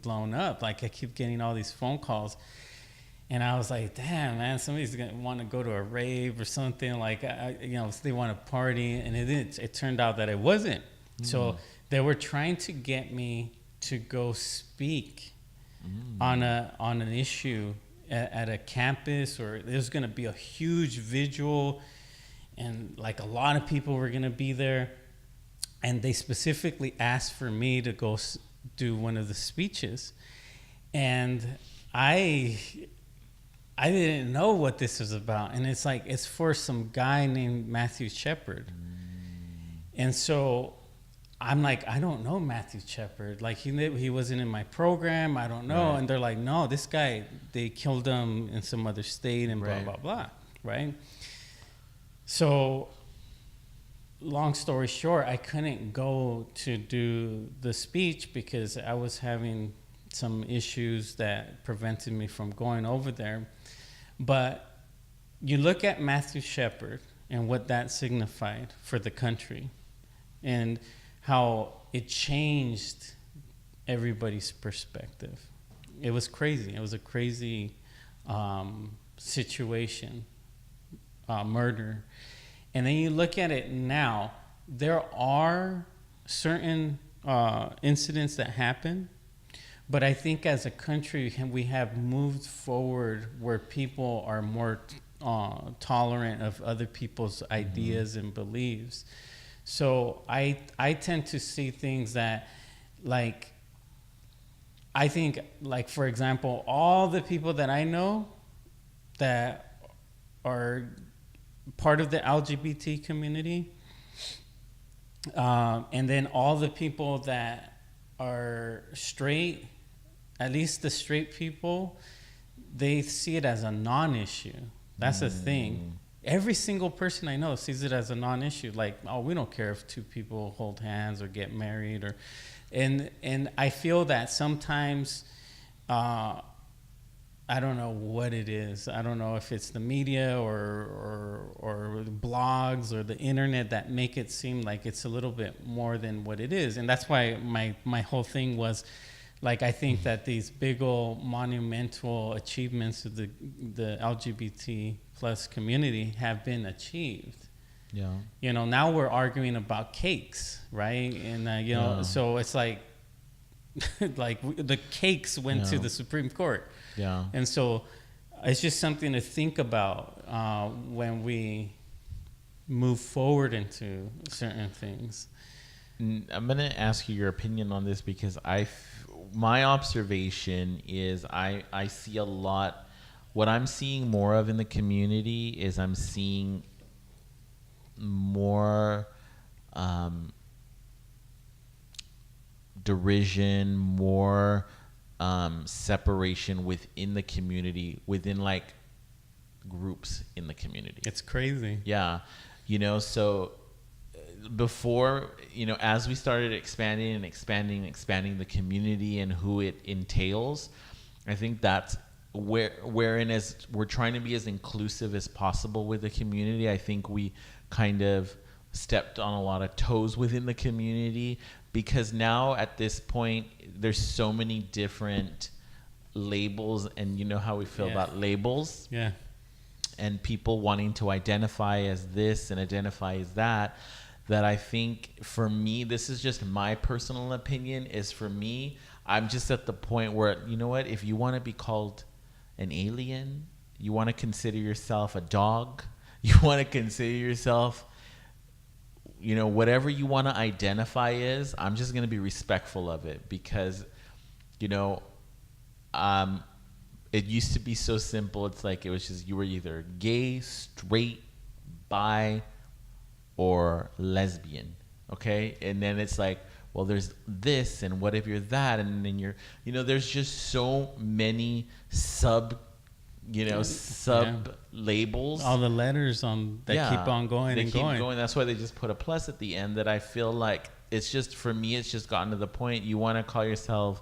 blown up. Like I keep getting all these phone calls, and I was like, damn, man, somebody's gonna want to go to a rave or something. Like they want to party, and it turned out that it wasn't. So they were trying to get me to go speak on an issue at a campus, or there's going to be a huge vigil, and like a lot of people were going to be there, and they specifically asked for me to go do one of the speeches, and I didn't know what this was about, and it's for some guy named Matthew Shepard, and so I'm like, I don't know Matthew Shepard. Like he wasn't in my program. I don't know. Right. And they're like, no, this guy, they killed him in some other state and blah, blah, blah. Right? So long story short, I couldn't go to do the speech because I was having some issues that prevented me from going over there. But you look at Matthew Shepard and what that signified for the country, and how it changed everybody's perspective. It was crazy. It was a crazy situation, murder. And then you look at it now, there are certain incidents that happen, but I think as a country we have moved forward where people are more tolerant of other people's ideas and beliefs. So I tend to see things that, like, I think, like, for example, all the people that I know that are part of the LGBT community, and then all the people that are straight, at least the straight people, they see it as a non-issue. That's the thing. Every single person I know sees it as a non-issue. Like, oh, we don't care if two people hold hands or get married, and I feel that sometimes, I don't know what it is. I don't know if it's the media or the blogs or the internet that make it seem like it's a little bit more than what it is. And that's why my whole thing was, like, I think that these big old monumental achievements of the LGBT plus community have been achieved. Yeah. Now we're arguing about cakes, right? And so it's like like the cakes went to the Supreme Court. Yeah. And so it's just something to think about when we move forward into certain things. I'm going to ask you your opinion on this because my observation is I see a lot. What I'm seeing more of in the community is I'm seeing more derision, more separation within the community, within like groups in the community. It's crazy. Yeah. So before, as we started expanding the community and who it entails, I think that's wherein as we're trying to be as inclusive as possible with the community. I think we kind of stepped on a lot of toes within the community because now at this point there's so many different labels, and you know how we feel about labels. Yeah. And people wanting to identify as this and identify as that I think for me, this is just my personal opinion, is for me, I'm just at the point where, you know what, if you want to be called an alien, you want to consider yourself a dog, you want to consider yourself, whatever you want to identify as, I'm just going to be respectful of it because, it used to be so simple. It's like, it was just, you were either gay, straight, bi, or lesbian. Okay. And then it's like, well, there's this, and what if you're that? And then you're, there's just so many sub labels. All the letters on that keep on going they and keep going. That's why they just put a plus at the end. That I feel like it's just, for me, it's just gotten to the point. You want to call yourself,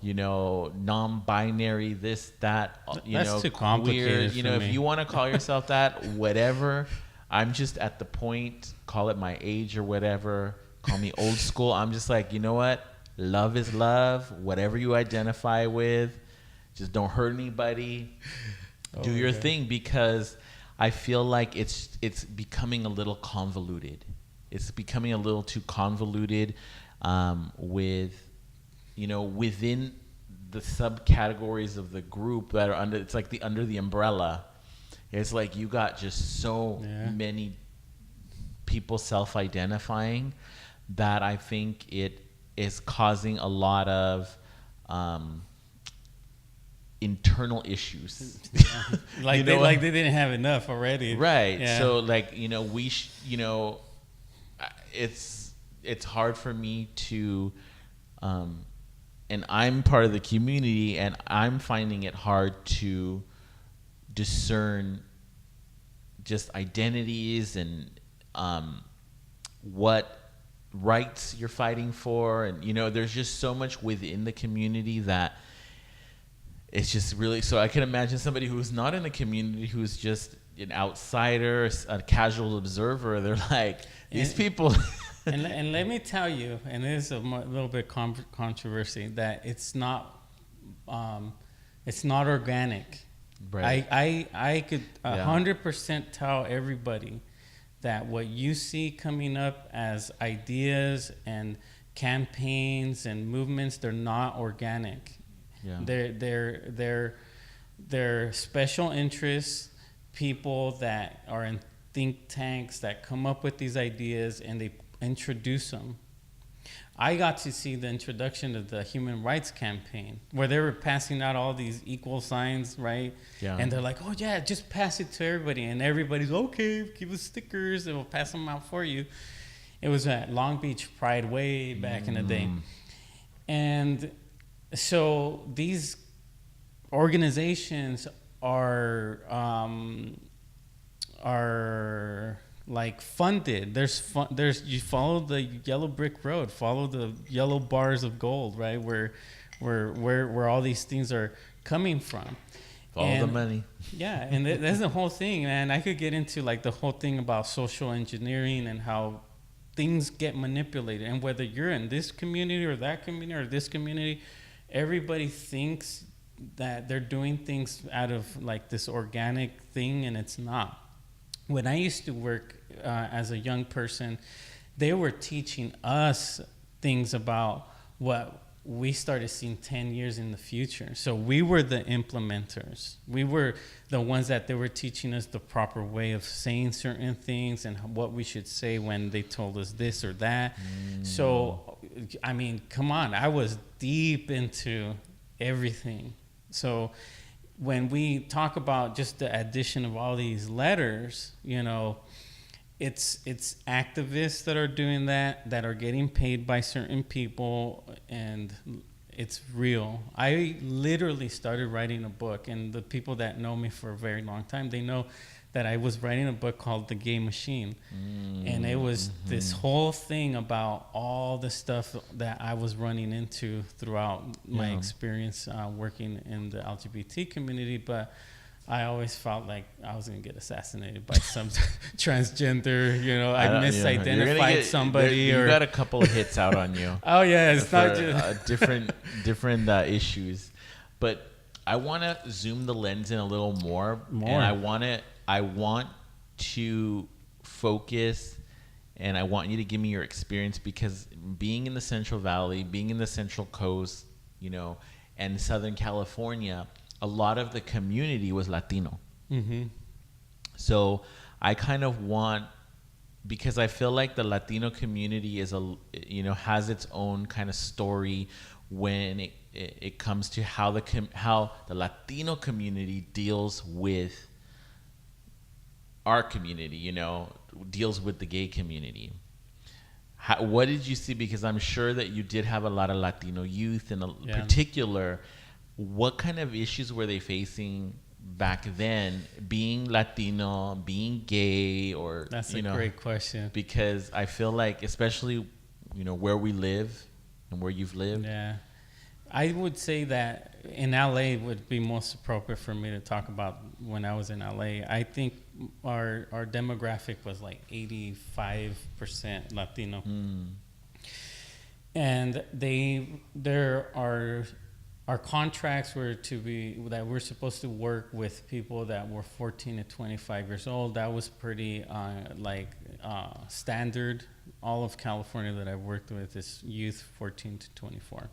non-binary, this, that, That's too complicated weird. for me. If you want to call yourself that, whatever. I'm just at the point. Call it my age or whatever. Call me old school. I'm just like, you know what? Love is love. Whatever you identify with, just don't hurt anybody. Do your thing, because I feel like it's becoming a little convoluted. It's becoming a little too convoluted with, within the subcategories of the group that are under. It's like under the umbrella. It's like you got just so many people self-identifying that I think it is causing a lot of internal issues. Like they didn't have enough already. Right. Yeah. So it's hard for me to and I'm part of the community, and I'm finding it hard to discern just identities and what rights you're fighting for. And there's just so much within the community that it's just really. So I can imagine somebody who's not in the community, who's just an outsider, a casual observer. They're like, these people. and let me tell you, and there's a little bit controversy, that it's not organic. Right. I could 100% tell everybody that what you see coming up as ideas and campaigns and movements, they're not organic. Yeah. They're special interests, people that are in think tanks that come up with these ideas and they introduce them. I got to see the introduction of the Human Rights Campaign, where they were passing out all these equal signs, right? Yeah. And they're like, oh, yeah, just pass it to everybody. And everybody's, okay, give us stickers, and we'll pass them out for you. It was at Long Beach Pride way back in the day. And so these organizations are like funded. There's you follow the yellow brick road, follow the yellow bars of gold, right? Where all these things are coming from. Follow the money. Yeah, and that's the whole thing, man. I could get into like the whole thing about social engineering and how things get manipulated, and whether you're in this community or that community or this community, everybody thinks that they're doing things out of like this organic thing, and it's not. When I used to work as a young person, they were teaching us things about what we started seeing 10 years in the future. So we were the implementers. We were the ones that they were teaching us the proper way of saying certain things and what we should say when they told us this or that. So, I mean, come on. I was deep into everything. So when we talk about just the addition of all these letters, it's activists that are doing that are getting paid by certain people, and it's real. I literally started writing a book, and the people that know me for a very long time, they know that I was writing a book called The Gay Machine. And it was this whole thing about all the stuff that I was running into throughout my experience working in the LGBT community. But I always felt like I was going to get assassinated by some transgender, I misidentified somebody. You got a couple of hits out on you. Oh, yeah. It's not just... different issues. But I want to zoom the lens in a little more. And I want to focus, and I want you to give me your experience, because being in the Central Valley, being in the Central Coast, and Southern California, a lot of the community was Latino. Mm-hmm. So I kind of want, because I feel like the Latino community is has its own kind of story when it comes to how the Latino community deals with our community, deals with the gay community. What did you see? Because I'm sure that you did have a lot of Latino youth, in particular. What kind of issues were they facing back then, being Latino, being gay, or that's a great question. Because I feel like, especially where we live and where you've lived. Yeah, I would say that in LA would be most appropriate for me to talk about when I was in LA. I think our demographic was like 85% Latino. And our contracts were to be that we're supposed to work with people that were 14 to 25 years old. That was pretty standard. All of California that I've worked with is youth 14 to 24.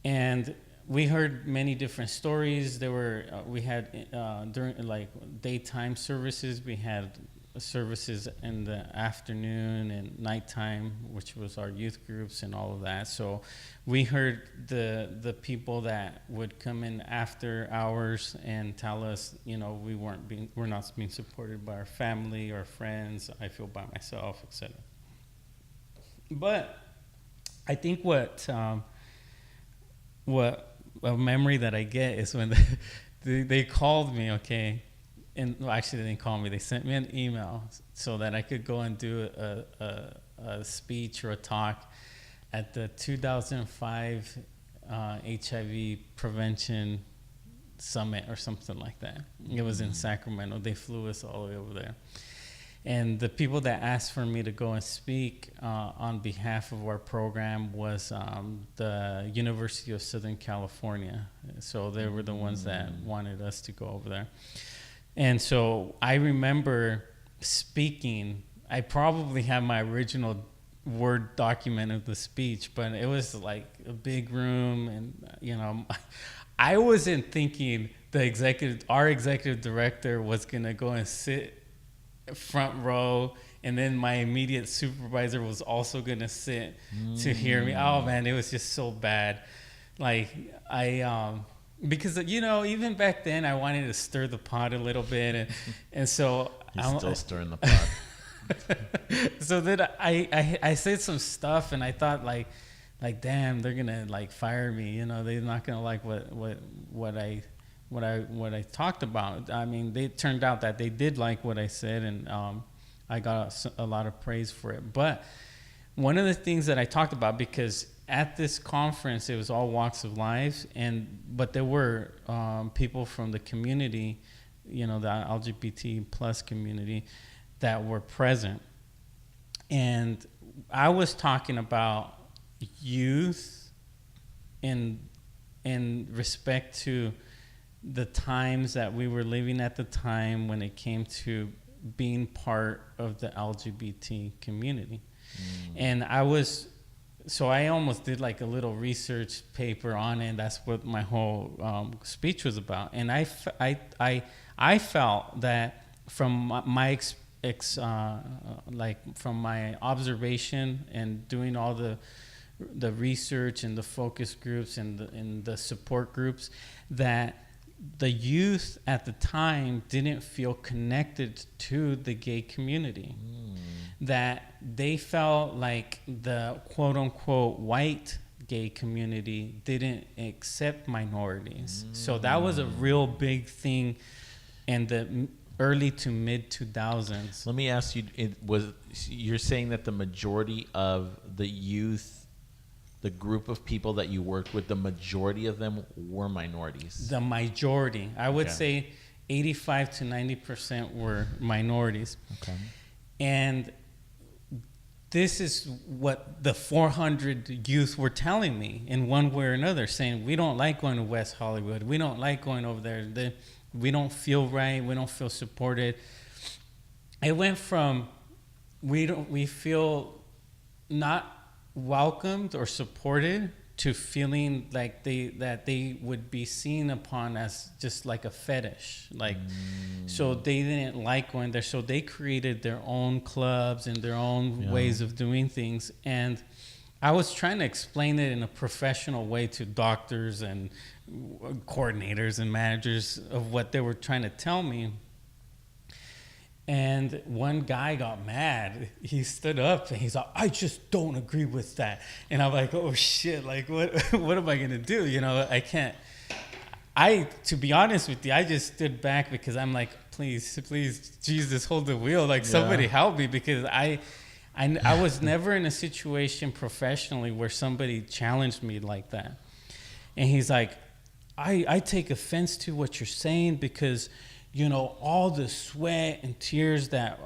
And we heard many different stories. We had during daytime services. We had services in the afternoon and nighttime, which was our youth groups and all of that. So we heard the people that would come in after hours and tell us, we're not being supported by our family or friends. I feel by myself, etc. But I think what a memory that I get is when they called me, okay. And actually, they didn't call me. They sent me an email so that I could go and do a speech or a talk at the 2005 HIV prevention summit or something like that. It was in Sacramento. They flew us all the way over there. And the people that asked for me to go and speak on behalf of our program was the University of Southern California. So they were the ones that wanted us to go over there. And so I remember speaking. I probably have my original Word document of the speech, but it was like a big room, and I wasn't thinking our executive director was gonna go and sit front row, and then my immediate supervisor was also gonna sit to hear me. Oh man, it was just so bad. Like because even back then I wanted to stir the pot a little bit, and so you're still stirring the pot. So then I said some stuff, and I thought like damn, they're gonna fire me. They're not gonna like what I talked about. I mean, they turned out that they did like what I said, and I got a lot of praise for it. But one of the things that I talked about, because at this conference, it was all walks of life, but there were people from the community, the LGBT plus community, that were present. And I was talking about youth in respect to the times that we were living at the time when it came to being part of the LGBT community. And I almost did like a little research paper on it. That's what my whole speech was about. And I felt that from my from my observation and doing all the research and the focus groups and the support groups, that the youth at the time didn't feel connected to the gay community. That they felt like the quote-unquote white gay community didn't accept minorities. So that was a real big thing in the early to mid 2000s. Let me ask you, you're saying that the majority of the youth, the group of people that you worked with, the majority of them were minorities? The majority. I would say 85 to 90% were minorities. Okay. And this is what the 400 youth were telling me in one way or another, saying, we don't like going to West Hollywood. We don't like going over there. We don't feel right. We don't feel supported. It went from we feel not welcomed or supported to feeling like they would be seen upon as just like a fetish. So they didn't like going there. So they created their own clubs and their own ways of doing things. And I was trying to explain it in a professional way to doctors and coordinators and managers of what they were trying to tell me. And one guy got mad. He stood up and he's like, I just don't agree with that. And I'm like, oh shit, like what what am I gonna do? You know, I can't. To be honest with you, I just stood back because I'm like, please, Jesus, hold the wheel. Like somebody help me, because I was never in a situation professionally where somebody challenged me like that. And he's like, I take offense to what you're saying because, you know, all the sweat and tears that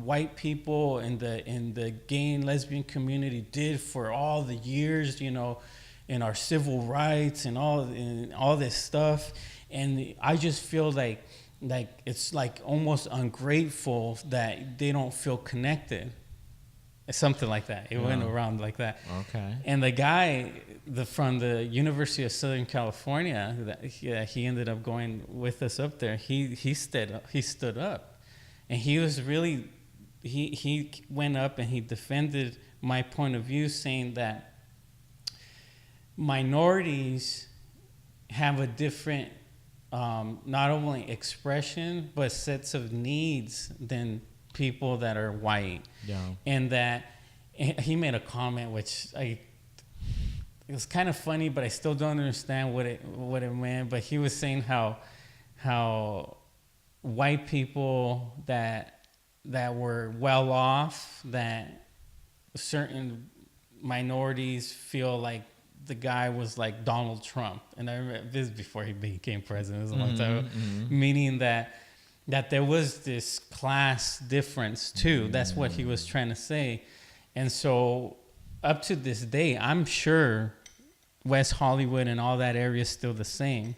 white people in the gay and lesbian community did for all the years, you know, in our civil rights and all this stuff, and I just feel like it's like almost ungrateful that they don't feel connected. Something like that. It went around like that. Okay. And the guy from the University of Southern California, he ended up going with us up there. He stood up, and he was really he went up and he defended my point of view, saying that minorities have a different not only expression but sets of needs than people that are white. Yeah. And that he made a comment which it was kind of funny, but I still don't understand what it meant. But he was saying how white people that were well off, that certain minorities feel like the guy was like Donald Trump. And I remember this before he became president. It was a long time ago. Meaning that there was this class difference too. That's what he was trying to say. And so up to this day, I'm sure West Hollywood and all that area is still the same.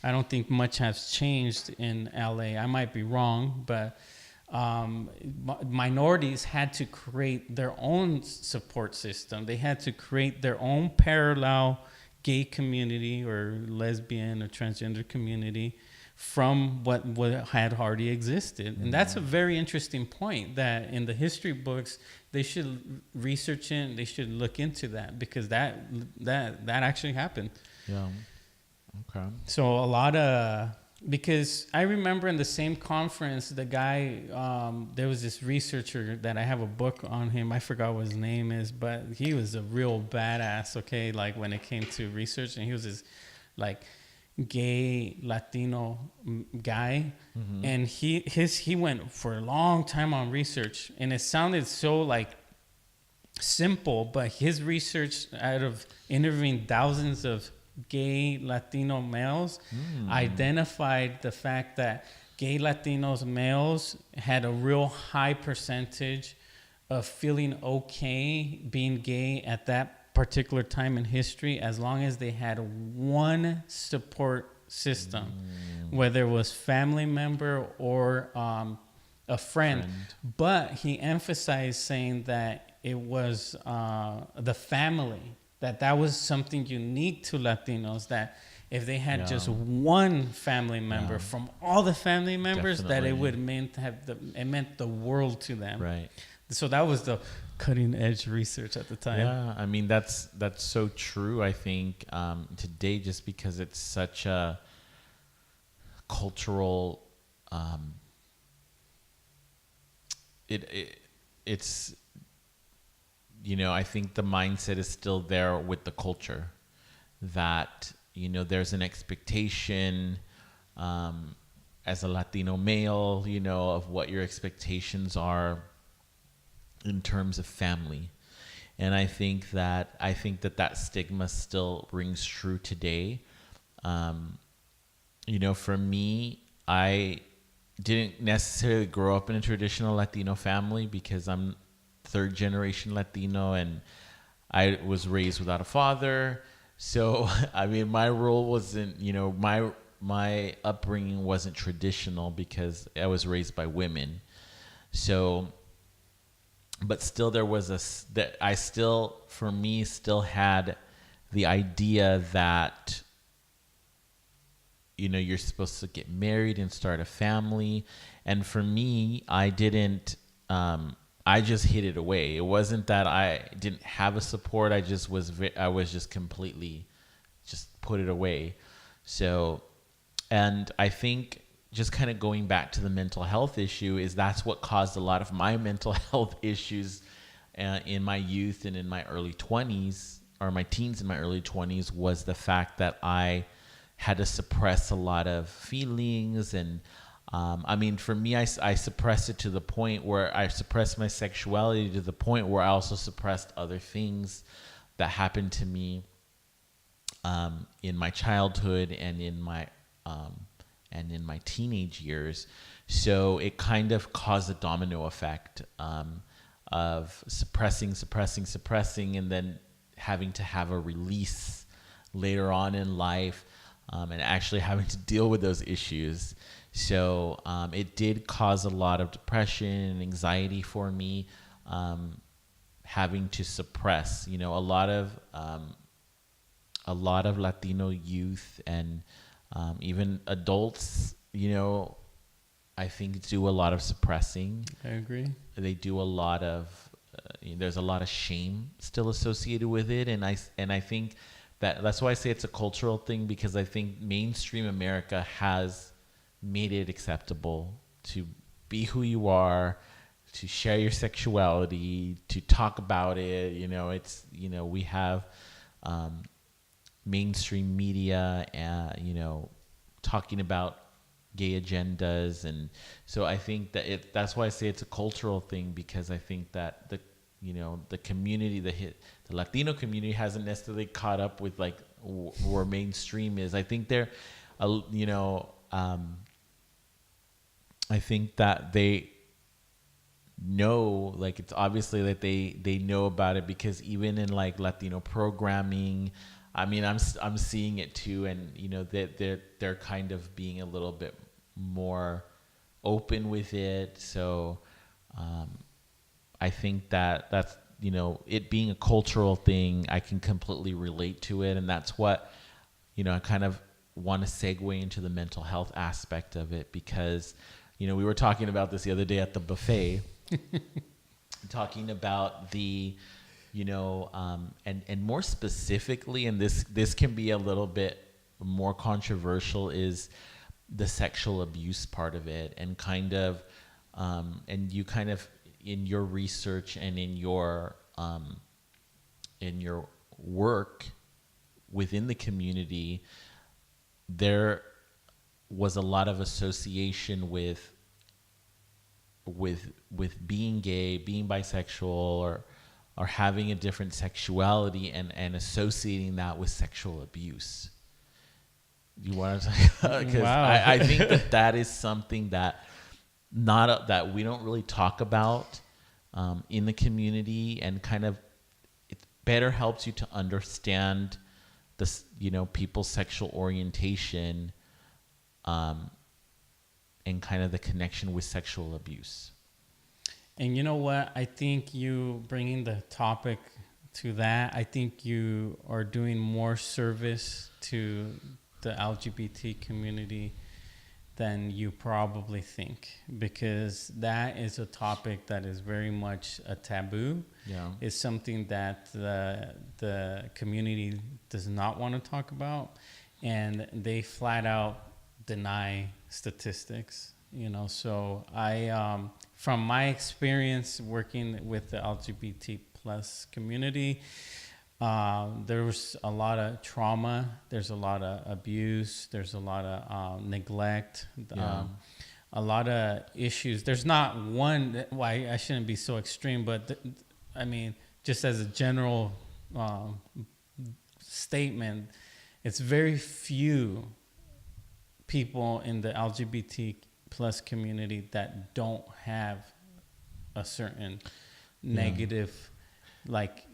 I don't think much has changed in LA. I might be wrong, but minorities had to create their own support system. They had to create their own parallel gay community or lesbian or transgender community from what had already existed. And that's a very interesting point that in the history books, they should research it, they should look into that, because that actually happened. Yeah. Okay. So a lot of, because I remember in the same conference, the guy, there was this researcher that I have a book on him. I forgot what his name is, but he was a real badass, okay? Like when it came to research, and he was this like gay Latino guy, and he went for a long time on research, and it sounded so like simple, but his research, out of interviewing thousands of gay Latino males, identified the fact that gay Latinos males had a real high percentage of feeling okay being gay at that particular time in history, as long as they had one support system, whether it was family member or a friend. But he emphasized saying that it was the family, that was something unique to Latinos, that if they had just one family member from all the family members, that it would it meant the world to them. Right. So that was the cutting edge research at the time. Yeah, I mean that's so true. I think today, just because it's such a cultural, it's, you know, I think the mindset is still there with the culture that, you know, there's an expectation as a Latino male, you know, of what your expectations are in terms of family. And I think that stigma still rings true today. You know, for me, I didn't necessarily grow up in a traditional Latino family because I'm third generation Latino and I was raised without a father. So, I mean, my role wasn't, you know, my upbringing wasn't traditional because I was raised by women. So, but still there was I still had the idea that, you know, you're supposed to get married and start a family. And for me, I didn't, I just hid it away. It wasn't that I didn't have a support. I was just completely just put it away. So, and I think just kind of going back to the mental health issue, is that's what caused a lot of my mental health issues in my youth and in my early 20s, or my teens and my early 20s, was the fact that I had to suppress a lot of feelings. And I mean, for me, I suppressed it to the point where I suppressed my sexuality, to the point where I also suppressed other things that happened to me in my childhood and in my teenage years. So it kind of caused a domino effect of suppressing, and then having to have a release later on in life, and actually having to deal with those issues. So it did cause a lot of depression and anxiety for me, having to suppress, a lot of Latino youth and even adults, I think do a lot of suppressing. I agree. They do a lot of, there's a lot of shame still associated with it. And I think that's why I say it's a cultural thing, because I think mainstream America has made it acceptable to be who you are, to share your sexuality, to talk about it. We have mainstream media, talking about gay agendas. And so I think that that's why I say it's a cultural thing, because I think that the community, the Latino community hasn't necessarily caught up with like where mainstream is. I think they're, I think that they know, like, it's obviously that they know about it, because even in like Latino programming, I mean, I'm seeing it too, and that they're kind of being a little bit more open with it. So I think that's it being a cultural thing, I can completely relate to it, and that's what I kind of want to segue into the mental health aspect of it, because we were talking about this the other day at the buffet, talking about the and more specifically, and this can be a little bit more controversial, is the sexual abuse part of it. And kind of and you kind of, in your research and in your work within the community, there was a lot of association with being gay, being bisexual, or having a different sexuality, and associating that with sexual abuse. You want to talk about? Because Wow. I think that is something that that we don't really talk about in the community, and kind of it better helps you to understand this, people's sexual orientation, and kind of the connection with sexual abuse. And you know what? I think you bringing the topic to that, I think you are doing more service to the LGBT community than you probably think, because that is a topic that is very much a taboo. Yeah. It's something that the community does not want to talk about, and they flat out deny statistics. So I from my experience working with the LGBT plus community, there was a lot of trauma, there's a lot of abuse, there's a lot of neglect, a lot of issues. There's not one, why I shouldn't be so extreme, but I mean, just as a general statement, it's very few people in the LGBT plus community that don't have a certain negative like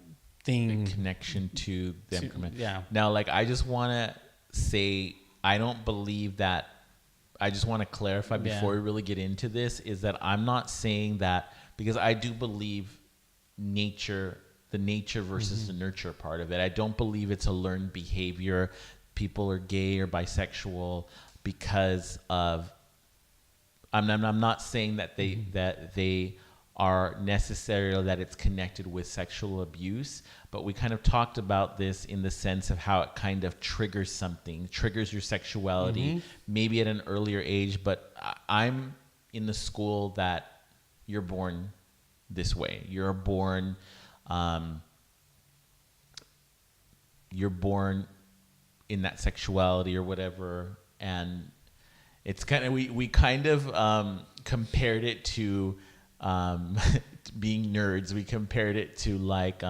thing, the connection to them. Yeah. Now, like, I just want to say, I don't believe that. I just want to clarify before we really get into this, is that I'm not saying that, because I do believe the nature versus the nurture part of it. I don't believe it's a learned behavior. People are gay or bisexual because of. I'm not saying that they are necessarily that it's connected with sexual abuse, but we kind of talked about this in the sense of how it kind of triggers something, triggers your sexuality, maybe at an earlier age. But I'm in the school that you're born this way. You're born in that sexuality or whatever, and it's kind of we kind of compared it to being nerds. We compared it to like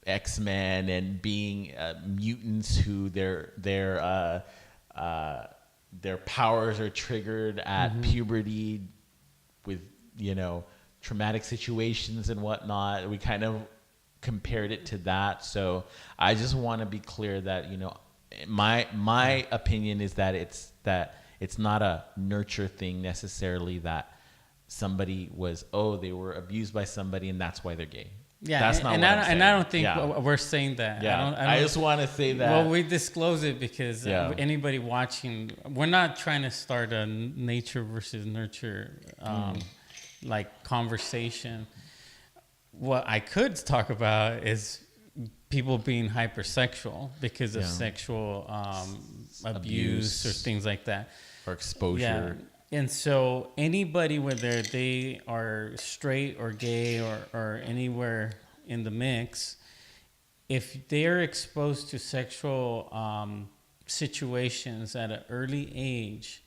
X-Men and being mutants who their powers are triggered at puberty with, you know, traumatic situations and whatnot. We kind of compared it to that. So I just want to be clear that, you know, my opinion is that it's not a nurture thing necessarily, that somebody they were abused by somebody and that's why they're gay. Yeah, that's not what I'm saying. And I don't think we're saying that. Yeah, I just want to say that. Well, we disclose it because anybody watching, we're not trying to start a nature versus nurture like conversation. What I could talk about is people being hypersexual because of sexual abuse or things like that. Or exposure. Yeah. And so anybody, whether they are straight or gay or anywhere in the mix, if they're exposed to sexual situations at an early age,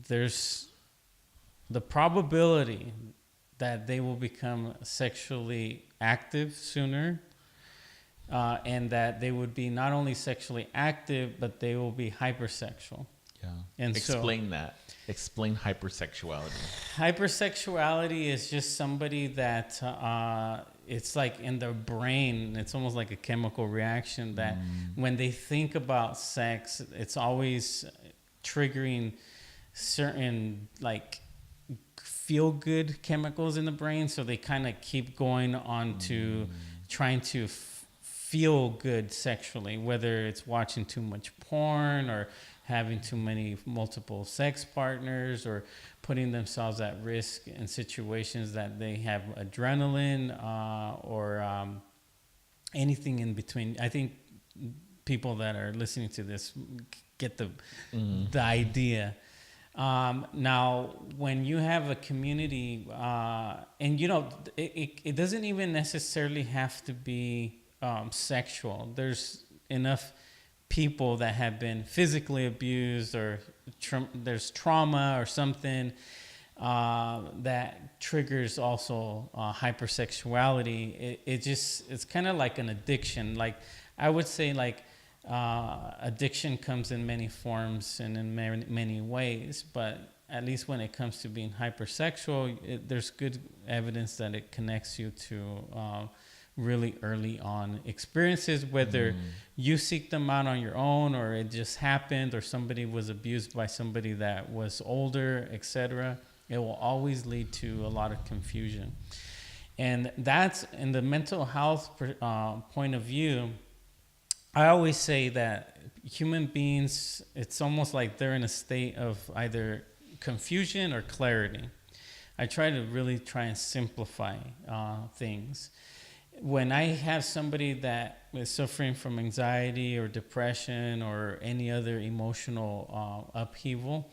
there's the probability that they will become sexually active sooner, and that they would be not only sexually active, but they will be hypersexual. Yeah. And explain that. Explain hypersexuality. Hypersexuality is just somebody that it's like in their brain, it's almost like a chemical reaction that when they think about sex, it's always triggering certain like feel good chemicals in the brain. So they kind of keep going on to trying to feel good sexually, whether it's watching too much porn or having too many multiple sex partners or putting themselves at risk in situations that they have adrenaline or anything in between. I think people that are listening to this get the idea. Now, when you have a community, and you know, it doesn't even necessarily have to be sexual. There's enough people that have been physically abused or there's trauma or something that triggers also hypersexuality. It's kind of like an addiction. Like I would say, like addiction comes in many forms and in many ways, but at least when it comes to being hypersexual, there's good evidence that it connects you to really early on experiences, whether you seek them out on your own or it just happened or somebody was abused by somebody that was older, etc. It will always lead to a lot of confusion. And that's in the mental health point of view. I always say that human beings, it's almost like they're in a state of either confusion or clarity. I try and simplify things. When I have somebody that is suffering from anxiety or depression or any other emotional upheaval,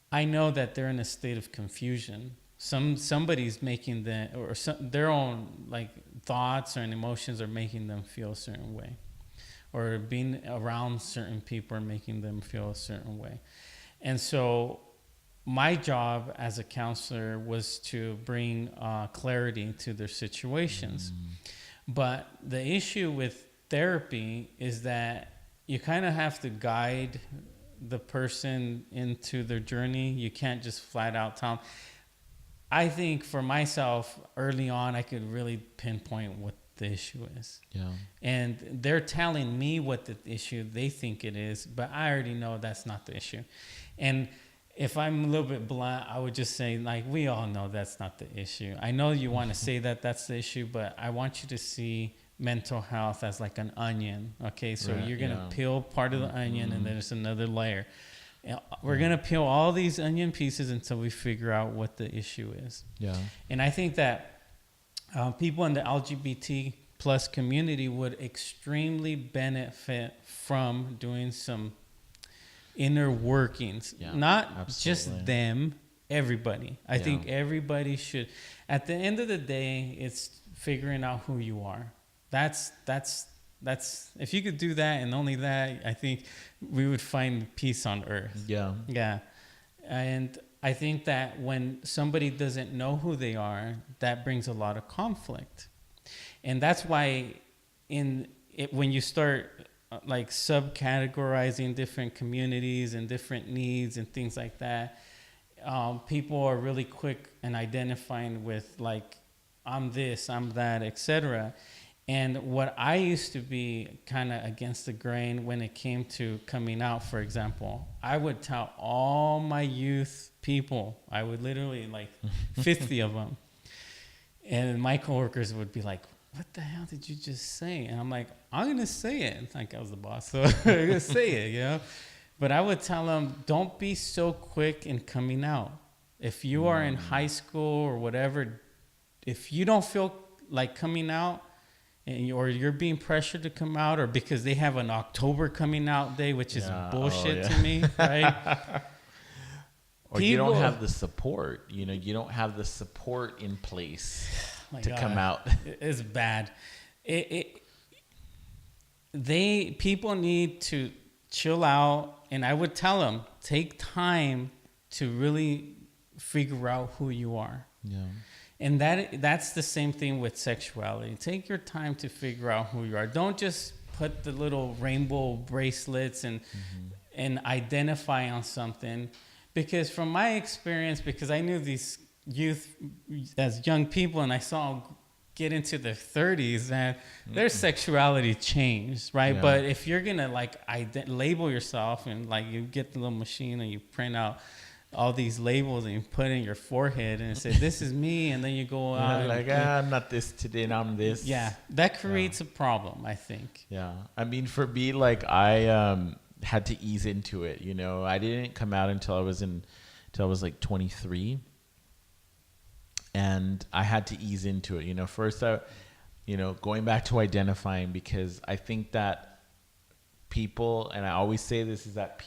I know that they're in a state of confusion. Somebody's making their own like thoughts and emotions are making them feel a certain way, or being around certain people are making them feel a certain way. And so my job as a counselor was to bring clarity to their situations. But the issue with therapy is that you kind of have to guide the person into their journey. You can't just flat out tell them. I think for myself, early on, I could really pinpoint what the issue is. Yeah. And they're telling me what the issue they think it is, but I already know that's not the issue. And if I'm a little bit blunt, I would just say, like, we all know that's not the issue. I know you want to say that that's the issue, but I want you to see mental health as like an onion, okay? So you're going to peel part of the onion and then there's another layer. We're going to peel all these onion pieces until we figure out what the issue is. Yeah. And I think that people in the LGBT plus community would extremely benefit from doing some inner workings. Yeah, Not absolutely. just them, everybody. I Yeah. think everybody should. At the end of the day, it's figuring out who you are. That's if you could do that and only that, I think we would find peace on earth. Yeah. Yeah. And I think that when somebody doesn't know who they are, that brings a lot of conflict. And that's why when you start like subcategorizing different communities and different needs and things like that, people are really quick in identifying with like, I'm this, I'm that, etc. And what I used to be kind of against the grain when it came to coming out, for example, I would tell all my youth people, I would literally like 50 of them. And my coworkers would be like, what the hell did you just say? And I'm like, I'm going to say it. Like I was the boss, so I'm going to say it, you know? But I would tell them, don't be so quick in coming out. If you are in high school or whatever, if you don't feel like coming out, or you're being pressured to come out, or because they have an October coming out day, which is bullshit to me, right? Or you don't have the support. You know, you don't have the support in place to come out. It's bad. People need to chill out, and I would tell them, take time to really figure out who you are. Yeah. And that's the same thing with sexuality. Take your time to figure out who you are. Don't just put the little rainbow bracelets and identify on something. Because from my experience, because I knew these youth as young people and I saw them get into their 30s and their sexuality changed, right? Yeah. But if you're going to like label yourself and like you get the little machine and you print out all these labels and you put in your forehead and say, this is me. And then you go out. Like, I'm not this today and I'm this. Yeah. That creates a problem, I think. Yeah. I mean, for me, like I had to ease into it. You know, I didn't come out until I was like 23. And I had to ease into it. You know, first, going back to identifying, because I think that people, and I always say this, is that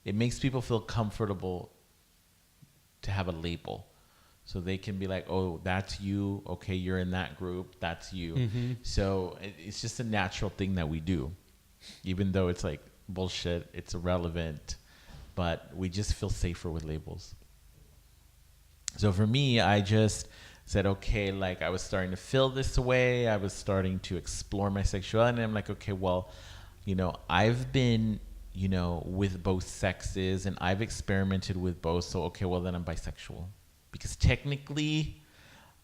it makes people feel comfortable to have a label. So they can be like, oh, that's you. Okay, you're in that group. That's you. Mm-hmm. So it's just a natural thing that we do. Even though it's like bullshit, it's irrelevant. But we just feel safer with labels. So for me, I just said, okay, like I was starting to feel this way. I was starting to explore my sexuality. And I'm like, okay, well, I've been with both sexes and I've experimented with both. So, okay, well then I'm bisexual because technically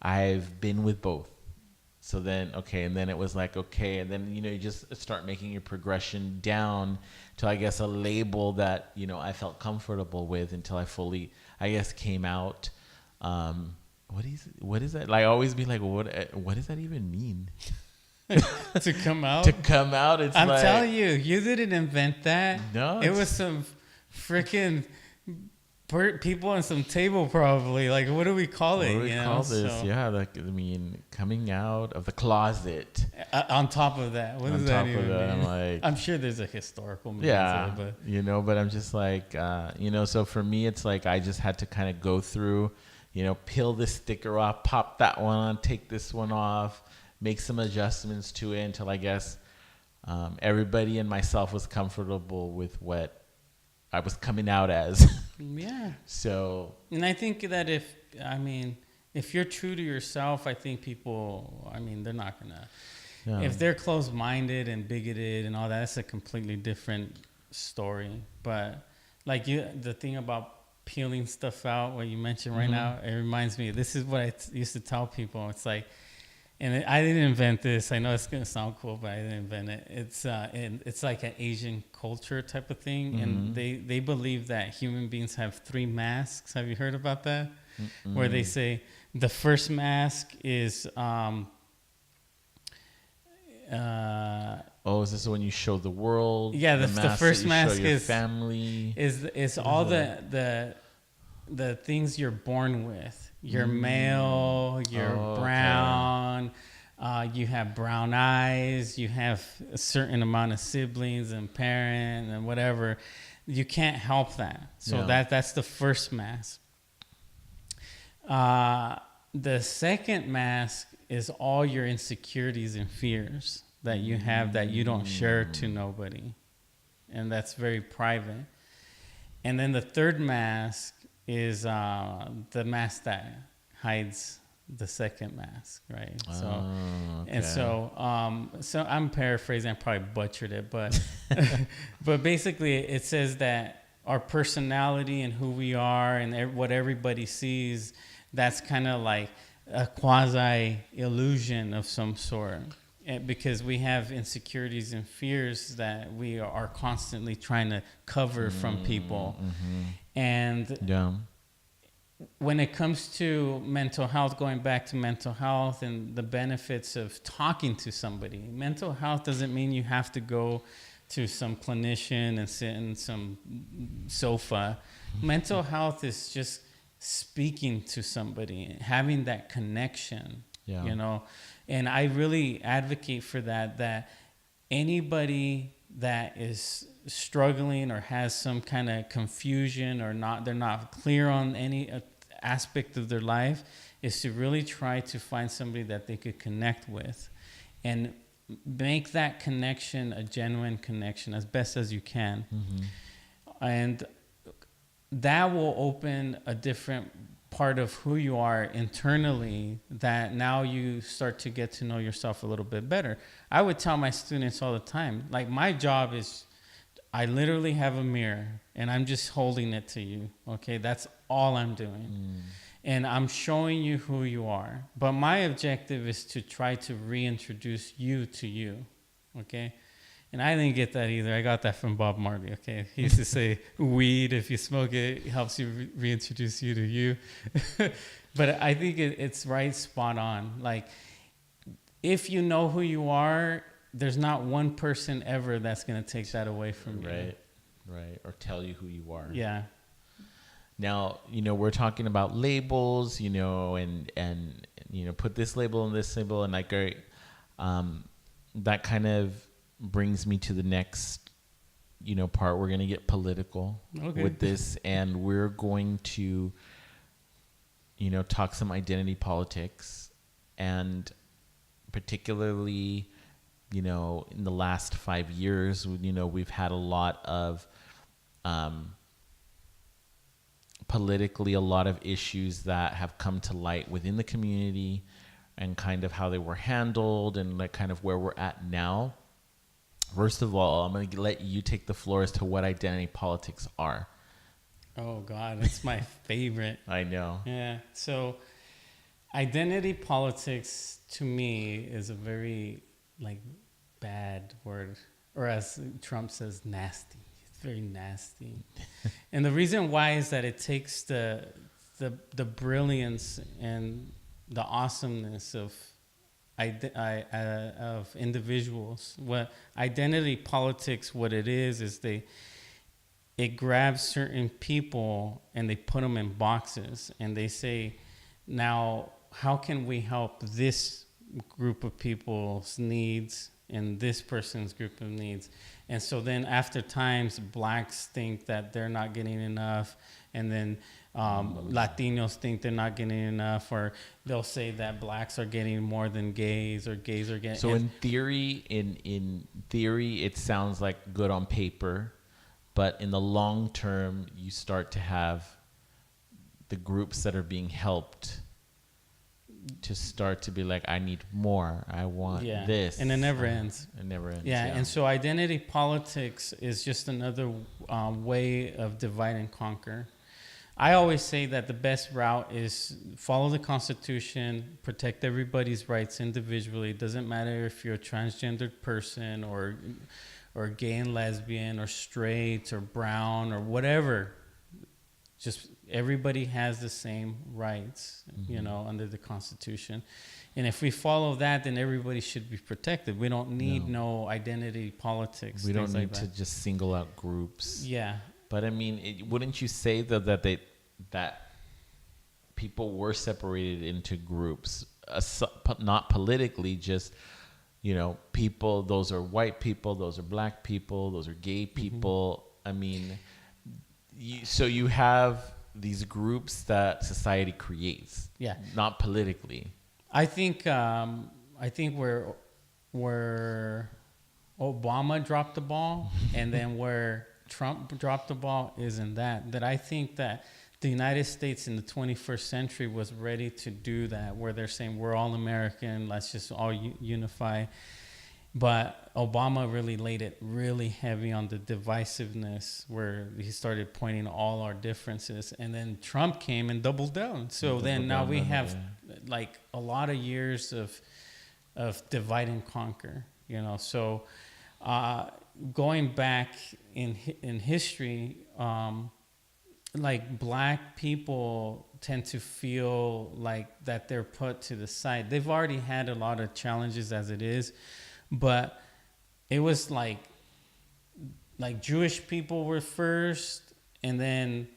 I've been with both. So then, okay. And then it was like, okay. And then, you just start making your progression down to, I guess, a label that, I felt comfortable with until I fully, I guess, came out. What is that? Like I always be like, what does that even mean? To come out? To come out, I'm telling you, you didn't invent that. No. It was some freaking people on some table probably. Like, what do we call it? What do we call this? So, yeah, like, I mean, coming out of the closet. On top of that. What does that even mean? I'm like... I'm sure there's a historical meaning yeah, to it, but... but I'm just like, so for me, it's like I just had to kind of go through, peel this sticker off, pop that one on, take this one off, make some adjustments to it until I guess everybody and myself was comfortable with what I was coming out as. Yeah. So. And I think that if you're true to yourself, I think people, they're not going to. Yeah. If they're closed-minded and bigoted and all that, that's a completely different story. But like the thing about peeling stuff out, what you mentioned right now, it reminds me, this is what I used to tell people. It's like, and I didn't invent this. I know it's going to sound cool, but I didn't invent it. It's like an Asian culture type of thing. Mm-hmm. And they believe that human beings have 3 masks. Have you heard about that? Mm-mm. Where they say the first mask is Oh, is this when you show the world? Yeah, the mask first that you mask show your is family. is all the things you're born with. You're male. You're Okay. brown. You have brown eyes. You have a certain amount of siblings and parent and whatever. You can't help that. So Yeah. that's the first mask. The second mask is all your insecurities and fears that you have that you don't share to nobody. And that's very private. And then the third mask is the mask that hides the second mask, right? Okay. And so I'm paraphrasing. I probably butchered it, but but basically it says that our personality and who we are and what everybody sees, that's kind of like a quasi illusion of some sort. Because we have insecurities and fears that we are constantly trying to cover from people. And Yeah. when it comes to mental health, going back to mental health and the benefits of talking to somebody, mental health doesn't mean you have to go to some clinician and sit in some sofa. Mental health is just speaking to somebody, having that connection, Yeah. you know. And I really advocate for that anybody that is struggling or has some kind of confusion or they're not clear on any aspect of their life, is to really try to find somebody that they could connect with and make that connection a genuine connection as best as you can. And that will open a different part of who you are internally, that now you start to get to know yourself a little bit better. I would tell my students all the time, like, my job is, I literally have a mirror and I'm just holding it to you. Okay. That's all I'm doing. And I'm showing you who you are. But my objective is to try to reintroduce you to you. Okay. And I didn't get that either. I got that from Bob Marley. Okay. He used to say, weed, if you smoke it, it helps you reintroduce you to you. But I think it's right spot on. Like, if you know who you are, there's not one person ever that's going to take that away from you. Right. Or tell you who you are. Yeah. Now, we're talking about labels, and put this label and this label, and like, that kind of brings me to the next, part. We're going to get political with this, and we're going to, talk some identity politics, and particularly, in the last 5 years, we've had a lot of, politically, a lot of issues that have come to light within the community, and kind of how they were handled, and like kind of where we're at now. First of all, I'm going to let you take the floor as to what identity politics are. Oh, God, that's my favorite. I know. Yeah. So identity politics, to me, is a very, bad word. Or as Trump says, nasty. It's very nasty. And the reason why is that it takes the brilliance and the awesomeness of individuals. What identity politics, what it is it grabs certain people and they put them in boxes, and they say, now, how can we help this group of people's needs and this person's group of needs? And so then after times, blacks think that they're not getting enough, and then Latinos think they're not getting enough, or they'll say that blacks are getting more than gays, or gays are getting. So in theory, it sounds like good on paper, but in the long term, you start to have the groups that are being helped to start to be like, I need more. I want this. And it never ends. It never ends. Yeah. And so identity politics is just another way of divide and conquer. I always say that the best route is follow the Constitution, protect everybody's rights individually. It doesn't matter if you're a transgendered person or gay and lesbian or straight or brown or whatever. Just everybody has the same rights, under the Constitution. And if we follow that, then everybody should be protected. We don't need no identity politics. We don't need like to just single out groups. Yeah. But I mean, wouldn't you say though that people were separated into groups, not politically, just people. Those are white people. Those are black people. Those are gay people. I mean, so you have these groups that society creates. Yeah. Not politically. I think where Obama dropped the ball and then where Trump dropped the ball is in that I think that the United States in the 21st century was ready to do that, where they're saying we're all American, let's just all unify. But Obama really laid it really heavy on the divisiveness, where he started pointing all our differences. And then Trump came and doubled down. So then now we have like a lot of years of divide and conquer, So going back in history, like black people tend to feel like that they're put to the side. They've already had a lot of challenges as it is. But it was like Jewish people were first, and then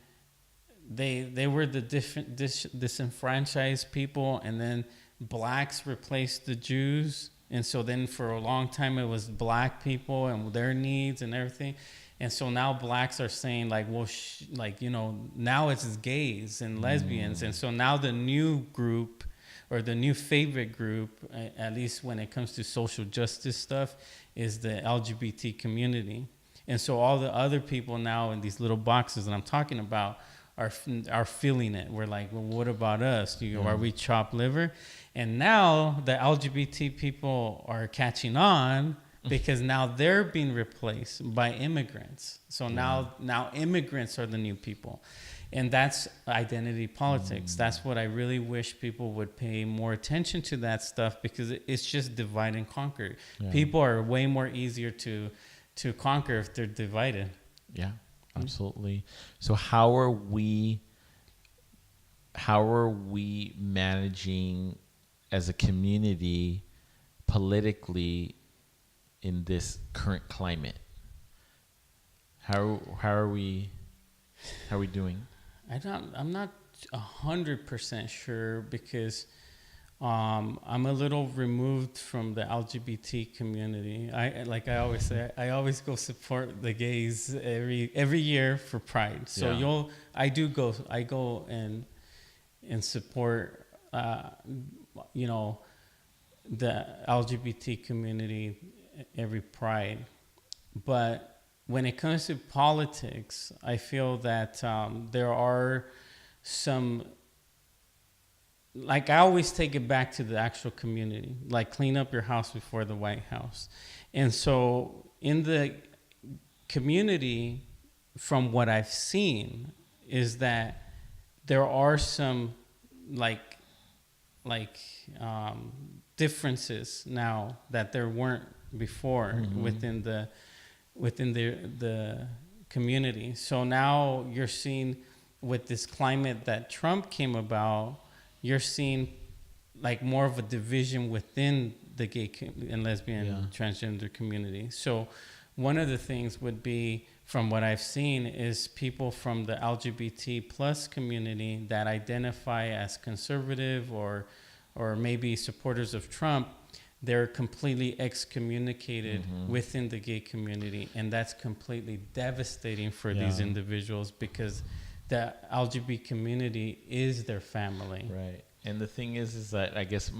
they were the disenfranchised people, and then blacks replaced the Jews. And so then for a long time it was black people and their needs and everything. And so now blacks are saying like, well, now it's gays and lesbians. And so now the new group, or the new favorite group, at least when it comes to social justice stuff, is the LGBT community. And so all the other people now in these little boxes that I'm talking about are feeling it. We're like, well, what about us? Are we chopped liver? And now the LGBT people are catching on, because now they're being replaced by immigrants. So now immigrants are the new people. And that's identity politics. That's what I really wish people would pay more attention to, that stuff, because it's just divide and conquer. Yeah. People are way more easier to conquer if they're divided. Yeah, absolutely. So how are we managing as a community politically in this current climate? How are we doing? I'm not 100% sure, because I'm a little removed from the LGBT community. I always say, I always go support the gays every year for Pride. So I go and support the LGBT community every Pride. But when it comes to politics, I feel that there are some, like, I always take it back to the actual community, like clean up your house before the White House. And so in the community, from what I've seen, is that there are some differences now that there weren't before within the community. So now you're seeing, with this climate that Trump came about, you're seeing like more of a division within the gay and lesbian transgender community. So one of the things would be, from what I've seen, is people from the LGBT plus community that identify as conservative or maybe supporters of Trump. They're completely excommunicated within the gay community, and that's completely devastating for these individuals, because the LGBT community is their family. Right. And the thing is that I guess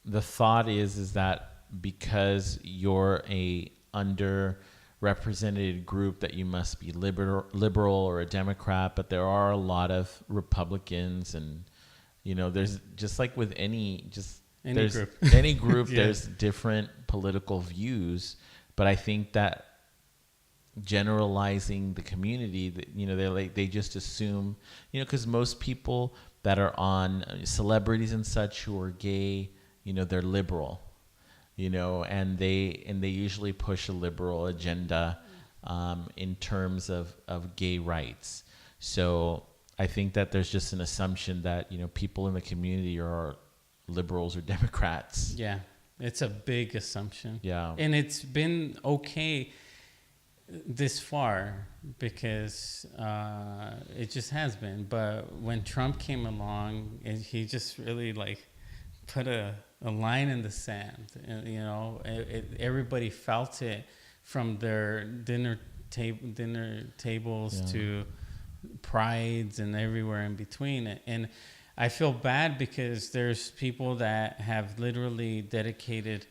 the thought is that because you're a underrepresented group, that you must be liberal or a Democrat, but there are a lot of Republicans, and there's just like with any group, there's different political views. But I think that generalizing the community, that they just assume, because most people that are on, celebrities and such who are gay, they're liberal, and they usually push a liberal agenda, in terms of gay rights. So I think that there's just an assumption that, you know, people in the community are liberals or Democrats. Yeah, it's a big assumption. Yeah. And it's been okay this far because it just has been. But when Trump came along, he just really like put a line in the sand. And, you know, everybody felt it from their dinner tables Yeah. to prides and everywhere in between. And I feel bad because there's people that have literally dedicated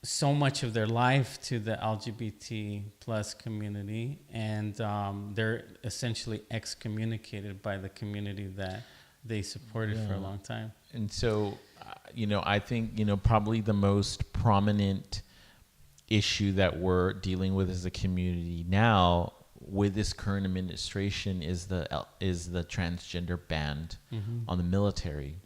so much of their life to the LGBT plus community, and they're essentially excommunicated by the community that they supported for a long time. And so, you know, I think, you know, probably the most prominent issue that we're dealing with as a community now with this current administration is the transgender ban on the military.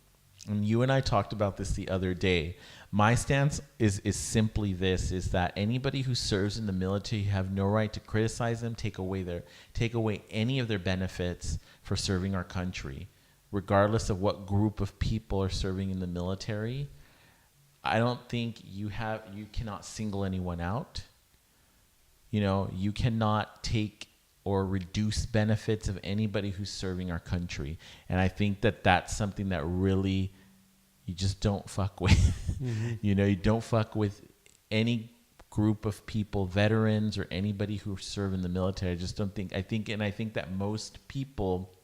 And you and I talked about this the other day. My stance is simply this, is that anybody who serves in the military, you have no right to criticize them, take away any of their benefits for serving our country, regardless of what group of people are serving in the military. I don't think you cannot single anyone out. You know, you cannot take or reduce benefits of anybody who's serving our country. And I think that that's something that really you just don't fuck with. You know, you don't fuck with any group of people, veterans or anybody who serve in the military. I think that most people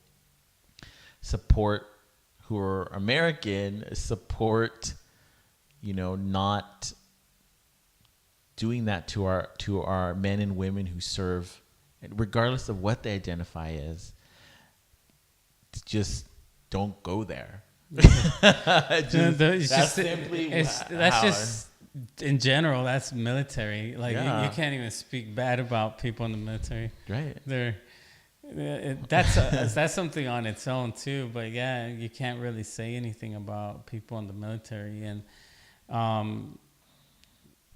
who are American support, you know, not doing that to our men and women who serve, regardless of what they identify as. Just don't go there. That's just in general. That's military. Like you can't even speak bad about people in the military. Right. That's something on its own too. But yeah, you can't really say anything about people in the military. And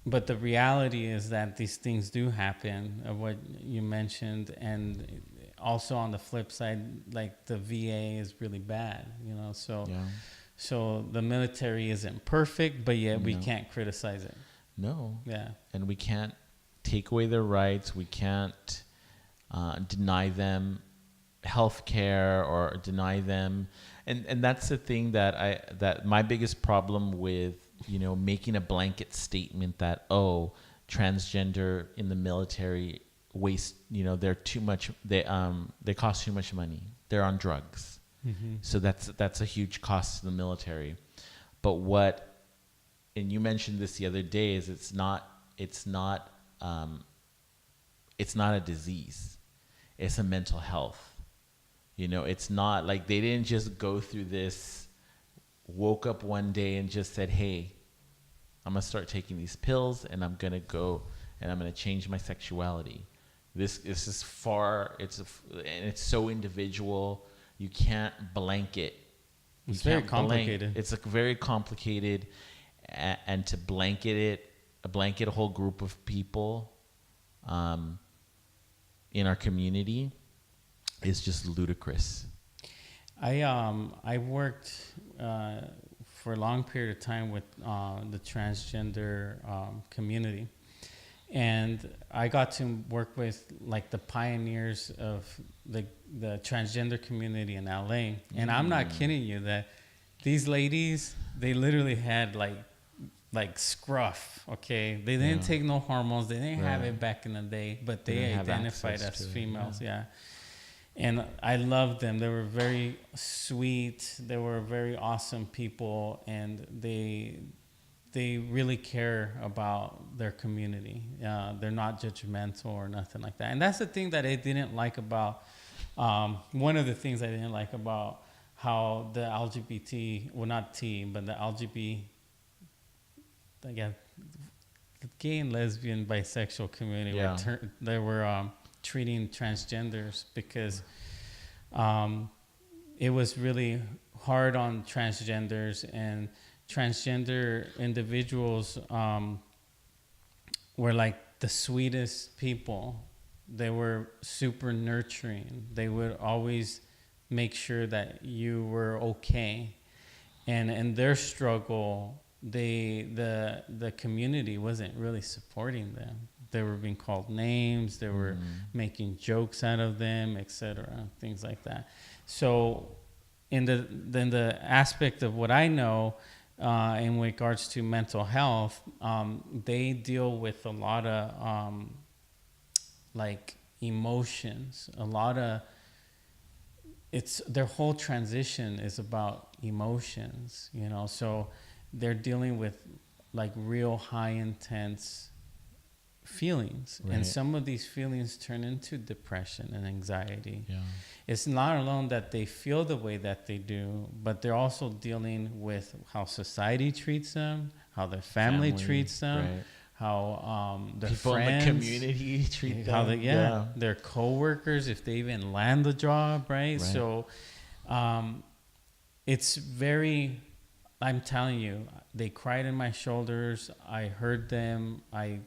but the reality is that these things do happen, of what you mentioned, and also on the flip side, like the VA is really bad, you know. So the military isn't perfect, but yet we can't criticize it. No. Yeah. And we can't take away their rights. We can't deny them health care or deny them. And that's the thing that my biggest problem with, you know, making a blanket statement that, oh, transgender in the military waste, you know, they're too much, they cost too much money. They're on drugs. So that's a huge cost to the military. But and you mentioned this the other day, is it's not a disease. It's a mental health. You know, it's not like they didn't just go through this, woke up one day and just said, hey, I'm going to start taking these pills and I'm going to go and I'm going to change my sexuality. This is far, and it's so individual. You can't blanket. It's very complicated. It's very complicated, and to blanket a whole group of people in our community is just ludicrous. I worked for a long period of time with the transgender community, and I got to work with like the pioneers of the transgender community in LA. And I'm not kidding you that these ladies, they literally had like scruff, okay? They didn't take no hormones. They didn't have it back in the day, but they identified as females, yeah. And I loved them. They were very sweet. They were very awesome people, and they really care about their community. They're not judgmental or nothing like that. And that's the thing that I didn't like about, one of the things I didn't like about how the LGBT, well, not T, but the LGBT, again, the gay and lesbian, bisexual community, they were treating transgenders, because it was really hard on transgenders, and transgender individuals were like the sweetest people. They were super nurturing. They would always make sure that you were okay. And in their struggle, the community wasn't really supporting them. They were being called names. They were making jokes out of them, etc. Things like that. So, in the aspect of what I know, in regards to mental health, they deal with a lot of like emotions, a lot of it's their whole transition is about emotions, you know. So they're dealing with like real high intense feelings, Right. and some of these feelings turn into depression and anxiety. Yeah. It's not alone that they feel the way that they do, but they're also dealing with how society treats them, how their family treats them, right. how their People friends, in the community treat them. how their coworkers, if they even land the job, right? So it's very, I'm telling you, they cried in my shoulders. I heard them. I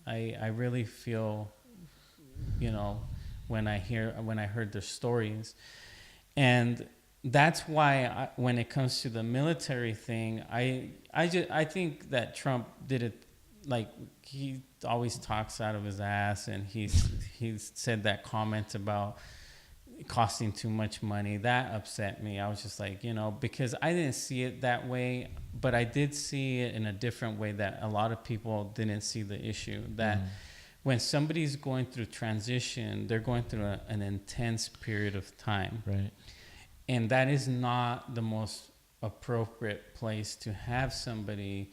really feel, you know, when I heard their stories. And that's why when it comes to the military thing, I think that Trump did it, like, he always talks out of his ass, and he's said that comment about costing too much money. That upset me. I was just like, you know, because I didn't see it that way, but I did see it in a different way that a lot of people didn't see the issue. That when somebody's going through transition, they're going through an intense period of time. Right. And that is not the most appropriate place to have somebody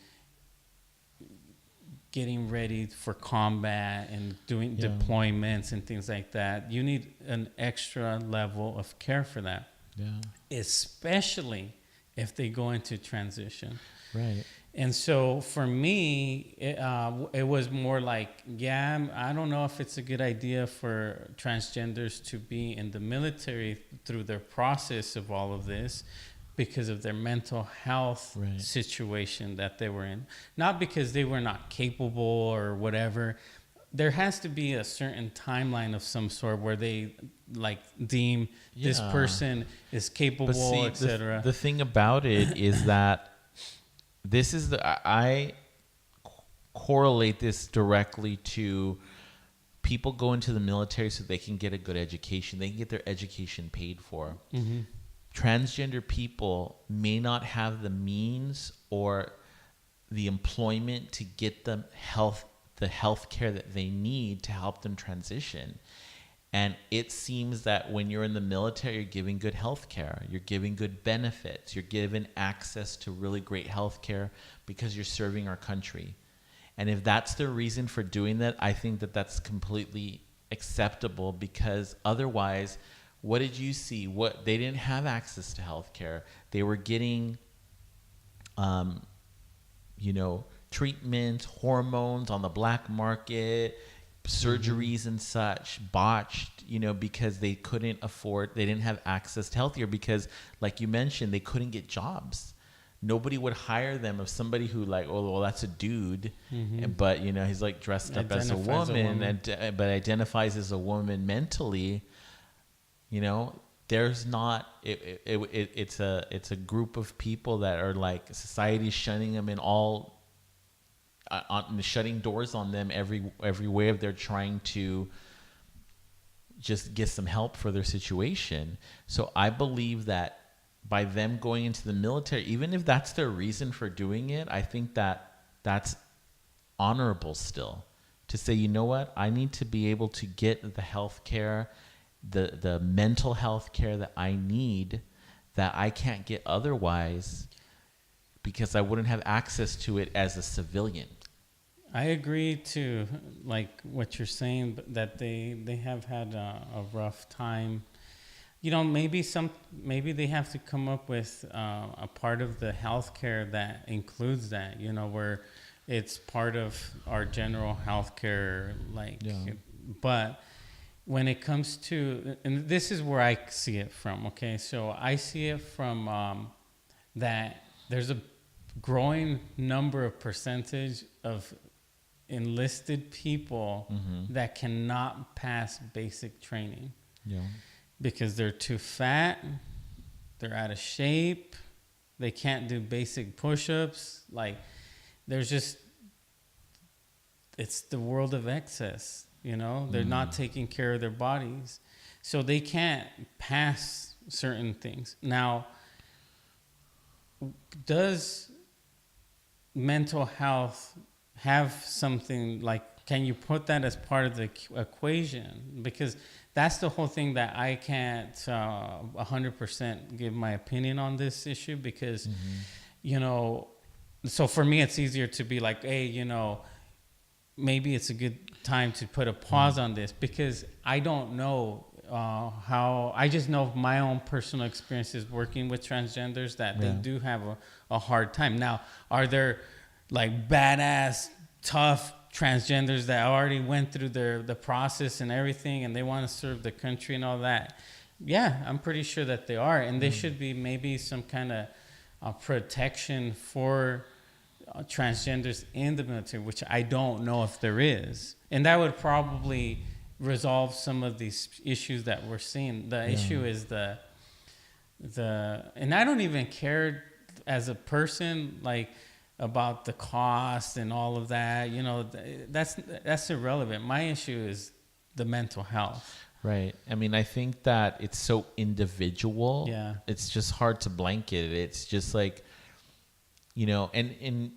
getting ready for combat and doing deployments and things like that. You need an extra level of care for that. Yeah. Especially if they go into transition. Right. And so for me, it was more like, I don't know if it's a good idea for transgenders to be in the military through their process of all of this, because of their mental health situation that they were in. Not because they were not capable or whatever. There has to be a certain timeline of some sort where they like deem this person is capable, etc. The thing about it is that this is I correlate this directly to people go into the military so they can get a good education. They can get their education paid for. Mm-hmm. Transgender people may not have the means or the employment to get them the health care that they need to help them transition. And it seems that when you're in the military, you're giving good health care. You're giving good benefits. You're given access to really great health care because you're serving our country. And if that's the reason for doing that, I think that that's completely acceptable, because otherwise, what did you see? They didn't have access to health care. They were getting, treatments, hormones on the black market, surgeries and such, botched, because they didn't have access to healthcare, because, like you mentioned, they couldn't get jobs. Nobody would hire them of somebody who, like, oh, well, that's a dude, but, he's like dressed up as a woman, but identifies as a woman mentally. There's not it's a group of people that are like society shunning them in all shutting doors on them every way of they're trying to just get some help for their situation. So I believe that by them going into the military, even if that's their reason for doing it, I think that that's honorable still, to say, you know what, I need to be able to get the health care, the mental health care that I need, that I can't get otherwise, because I wouldn't have access to it as a civilian. I agree to like what you're saying, that they have had a rough time. Maybe they have to come up with a part of the healthcare that includes that, where it's part of our general healthcare, but when it comes to, and this is where I see it from, okay? So I see it from that there's a growing number of percentage of enlisted people Mm-hmm. that cannot pass basic training Yeah. because they're too fat, they're out of shape, they can't do basic push-ups. Like, there's just, it's the world of excess, you know? They're not taking care of their bodies. So they can't pass certain things. Now, does mental health have something like, can you put that as part of the equation? Because that's the whole thing that I can't 100% give my opinion on this issue because, you know, so for me, it's easier to be like, hey, you know, maybe it's a good time to put a pause on this because I don't know how. I just know my own personal experiences working with transgenders that they do have a hard time. Now, are there like badass, tough transgenders that already went through the process and everything and they want to serve the country and all that? Yeah, I'm pretty sure that they are. And there should be maybe some kind of protection for transgenders in the military, which I don't know if there is. And that would probably resolve some of these issues that we're seeing. The issue is the and I don't even care as a person like about the cost and all of that. You know, that's irrelevant. My issue is the mental health. Right. I mean, I think that it's so individual. Yeah. It's just hard to blanket it. It's just like, you know, and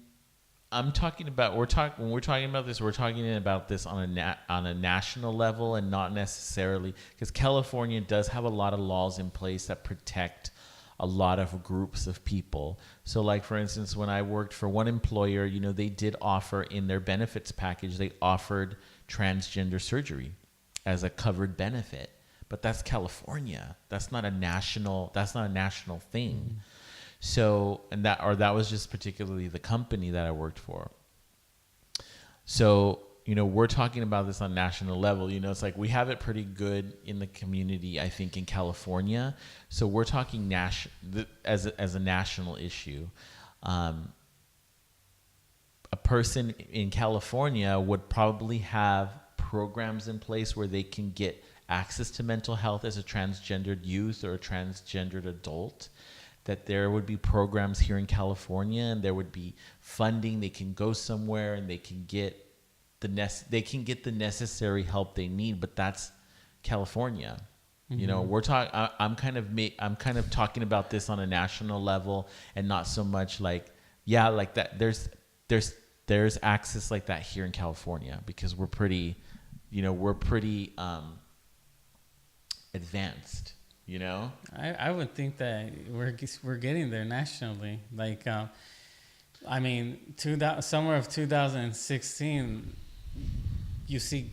I'm talking about, when we're talking about this, we're talking about this on a national level and not necessarily, because California does have a lot of laws in place that protect a lot of groups of people. So like, for instance, when I worked for one employer, you know, they did offer in their benefits package, they offered transgender surgery as a covered benefit, but that's California. That's not a national thing. So, that was just particularly the company that I worked for. So, you know, we're talking about this on national level. You know, it's like we have it pretty good in the community, I think, in California. So we're talking as a national issue. A person in California would probably have programs in place where they can get access to mental health as a transgendered youth or a transgendered adult. That there would be programs here in California and there would be funding. They can go somewhere and they can get the necessary help they need. But that's California. You know, I'm kind of talking about this on a national level and not so much like, yeah, like that. There's access like that here in California because we're pretty advanced. You know, I would think that we're getting there nationally. Like, I mean, summer of 2016, you see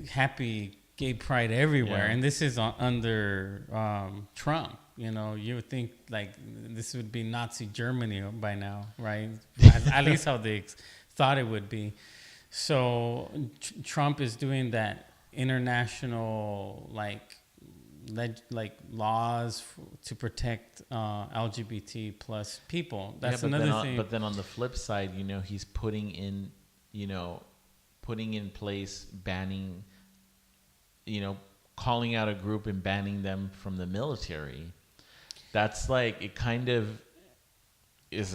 happy gay pride everywhere, and this is under Trump. You know, you would think like this would be Nazi Germany by now, right? At least how they thought it would be. So Trump is doing that international laws to protect LGBT plus people. That's another thing. But then on the flip side, you know, he's putting in place banning, you know, calling out a group and banning them from the military. That's like, it kind of is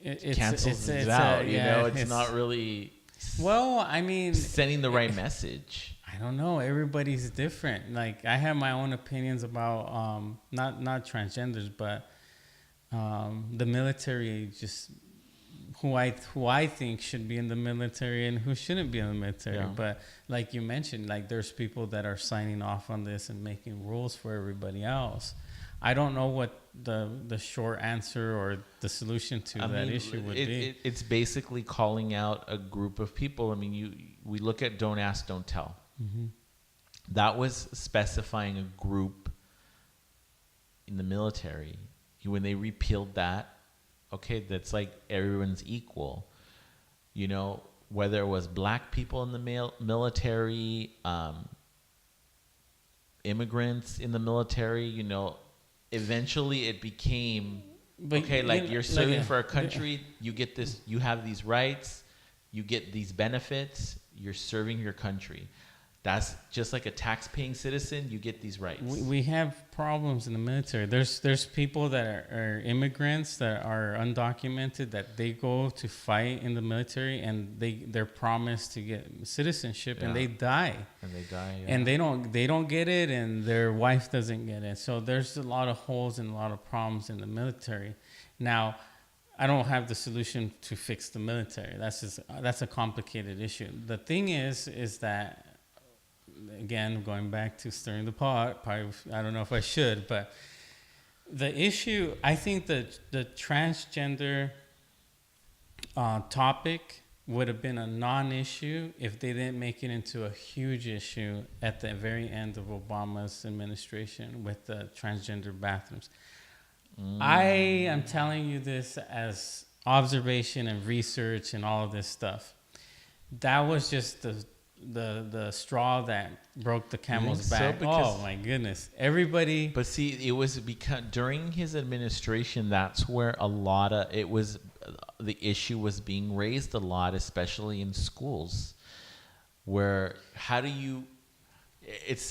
cancels it out. You know, it's not really. Well, I mean, sending the right message. I don't know. Everybody's different. Like, I have my own opinions about not transgenders, but the military, just who I think should be in the military and who shouldn't be in the military. Yeah. But like you mentioned, like there's people that are signing off on this and making rules for everybody else. I don't know what the short answer or the solution to that issue would be. It's basically calling out a group of people. I mean, we look at Don't Ask, Don't Tell. Mm-hmm. That was specifying a group in the military. When they repealed that, okay, that's like everyone's equal. You know, whether it was black people in the military, immigrants in the military, you know, eventually it became, okay, like you're serving for a country, you get this, you have these rights. you get these benefits, you're serving your country. That's just like a tax-paying citizen. You get these rights. We have problems in the military. There's people that are immigrants that are undocumented that they go to fight in the military and they're promised to get citizenship and they die. And they die. Yeah. And they don't get it and their wife doesn't get it. So there's a lot of holes and a lot of problems in the military. Now, I don't have the solution to fix the military. That's a complicated issue. The thing is that, again, going back to stirring the pot, probably, I don't know if I should, but the issue, I think that the transgender topic would have been a non-issue if they didn't make it into a huge issue at the very end of Obama's administration with the transgender bathrooms. I am telling you this as observation and research and all of this stuff. That was just the straw that broke the camel's back. Oh my goodness. Everybody. But see, it was because during his administration, that's where a lot of it was, the issue was being raised a lot, especially in schools, where it's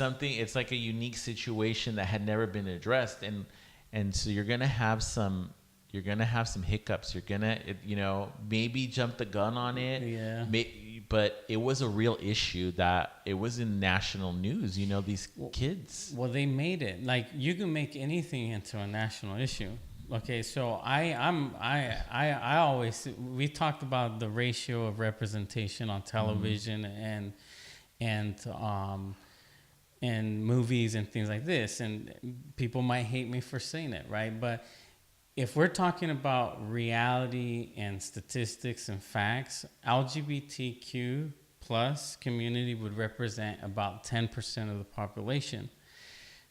like a unique situation that had never been addressed. And so you're going to have some hiccups. You're going to, maybe jump the gun on it. Yeah. But it was a real issue that it was in national news, these kids. Well, they made it. Like, you can make anything into a national issue. Okay, so I always, we talked about the ratio of representation on television and movies and things like this, and people might hate me for saying it, right? But if we're talking about reality and statistics and facts, LGBTQ plus community would represent about 10% of the population.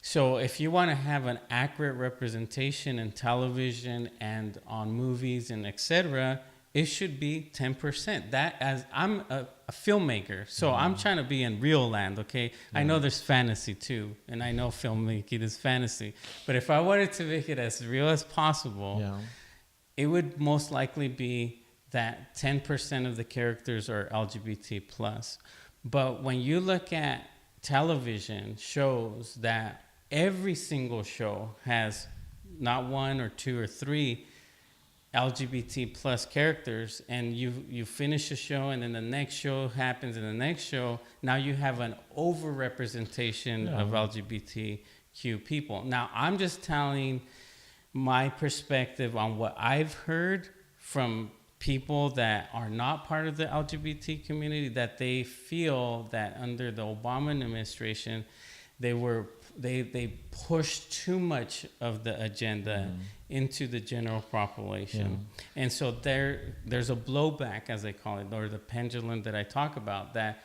So if you want to have an accurate representation in television and on movies and etc., it should be 10%. That, as I'm a filmmaker, so I'm trying to be in real land, okay? I know there's fantasy too, and I know filmmaking is fantasy. But if I wanted to make it as real as possible, it would most likely be that 10% of the characters are LGBT plus. But when you look at television shows, that every single show has not one or two or three LGBT plus characters, and you finish a show and then the next show happens and the next show, now you have an over-representation of LGBTQ people. Now, I'm just telling my perspective on what I've heard from people that are not part of the LGBT community, that they feel that under the Obama administration, they pushed too much of the agenda into the general population. And so there's a blowback, as they call it, or the pendulum that I talk about, that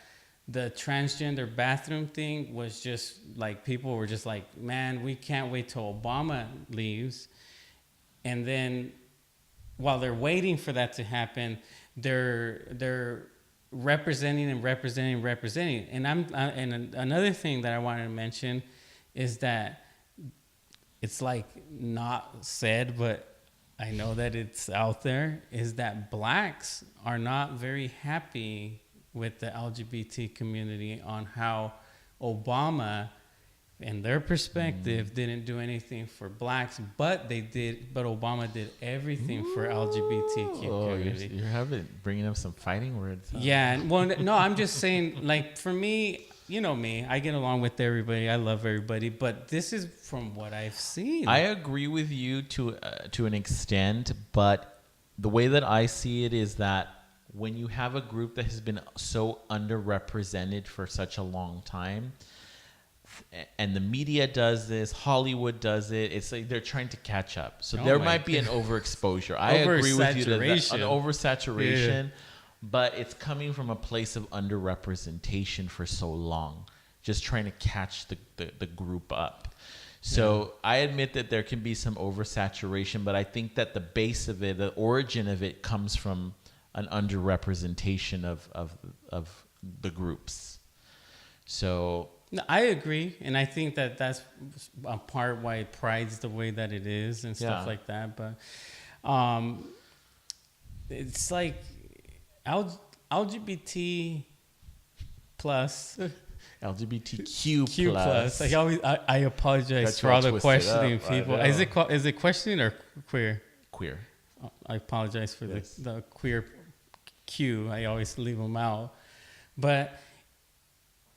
the transgender bathroom thing was just like, people were just like, man, we can't wait till Obama leaves. And then while they're waiting for that to happen, they're representing. And and another thing that I wanted to mention is that it's like not said, but I know that it's out there, is that blacks are not very happy with the LGBT community on how Obama, in their perspective, didn't do anything for blacks, but Obama did everything for LGBTQ community. You're bringing up some fighting words. Huh? Yeah, well, no, I'm just saying, like, for me, you know me, I get along with everybody. I love everybody, but this is from what I've seen. I agree with you to an extent, but the way that I see it is that when you have a group that has been so underrepresented for such a long time, and the media does this, Hollywood does it, it's like they're trying to catch up. So there might be an overexposure. I agree with you that an oversaturation. But it's coming from a place of underrepresentation for so long, just trying to catch the group up. So I admit that there can be some oversaturation, but I think that the base of it, the origin of it, comes from an underrepresentation of the groups. So no, I agree, and I think that that's a part why Pride's the way that it is and stuff like that. But it's like LGBT plus. LGBTQ Q plus. I apologize Got you for all all the twisted questioning up. I people. know. Is it questioning or queer? Queer. I apologize for Yes. the queer Q. I always leave them out. But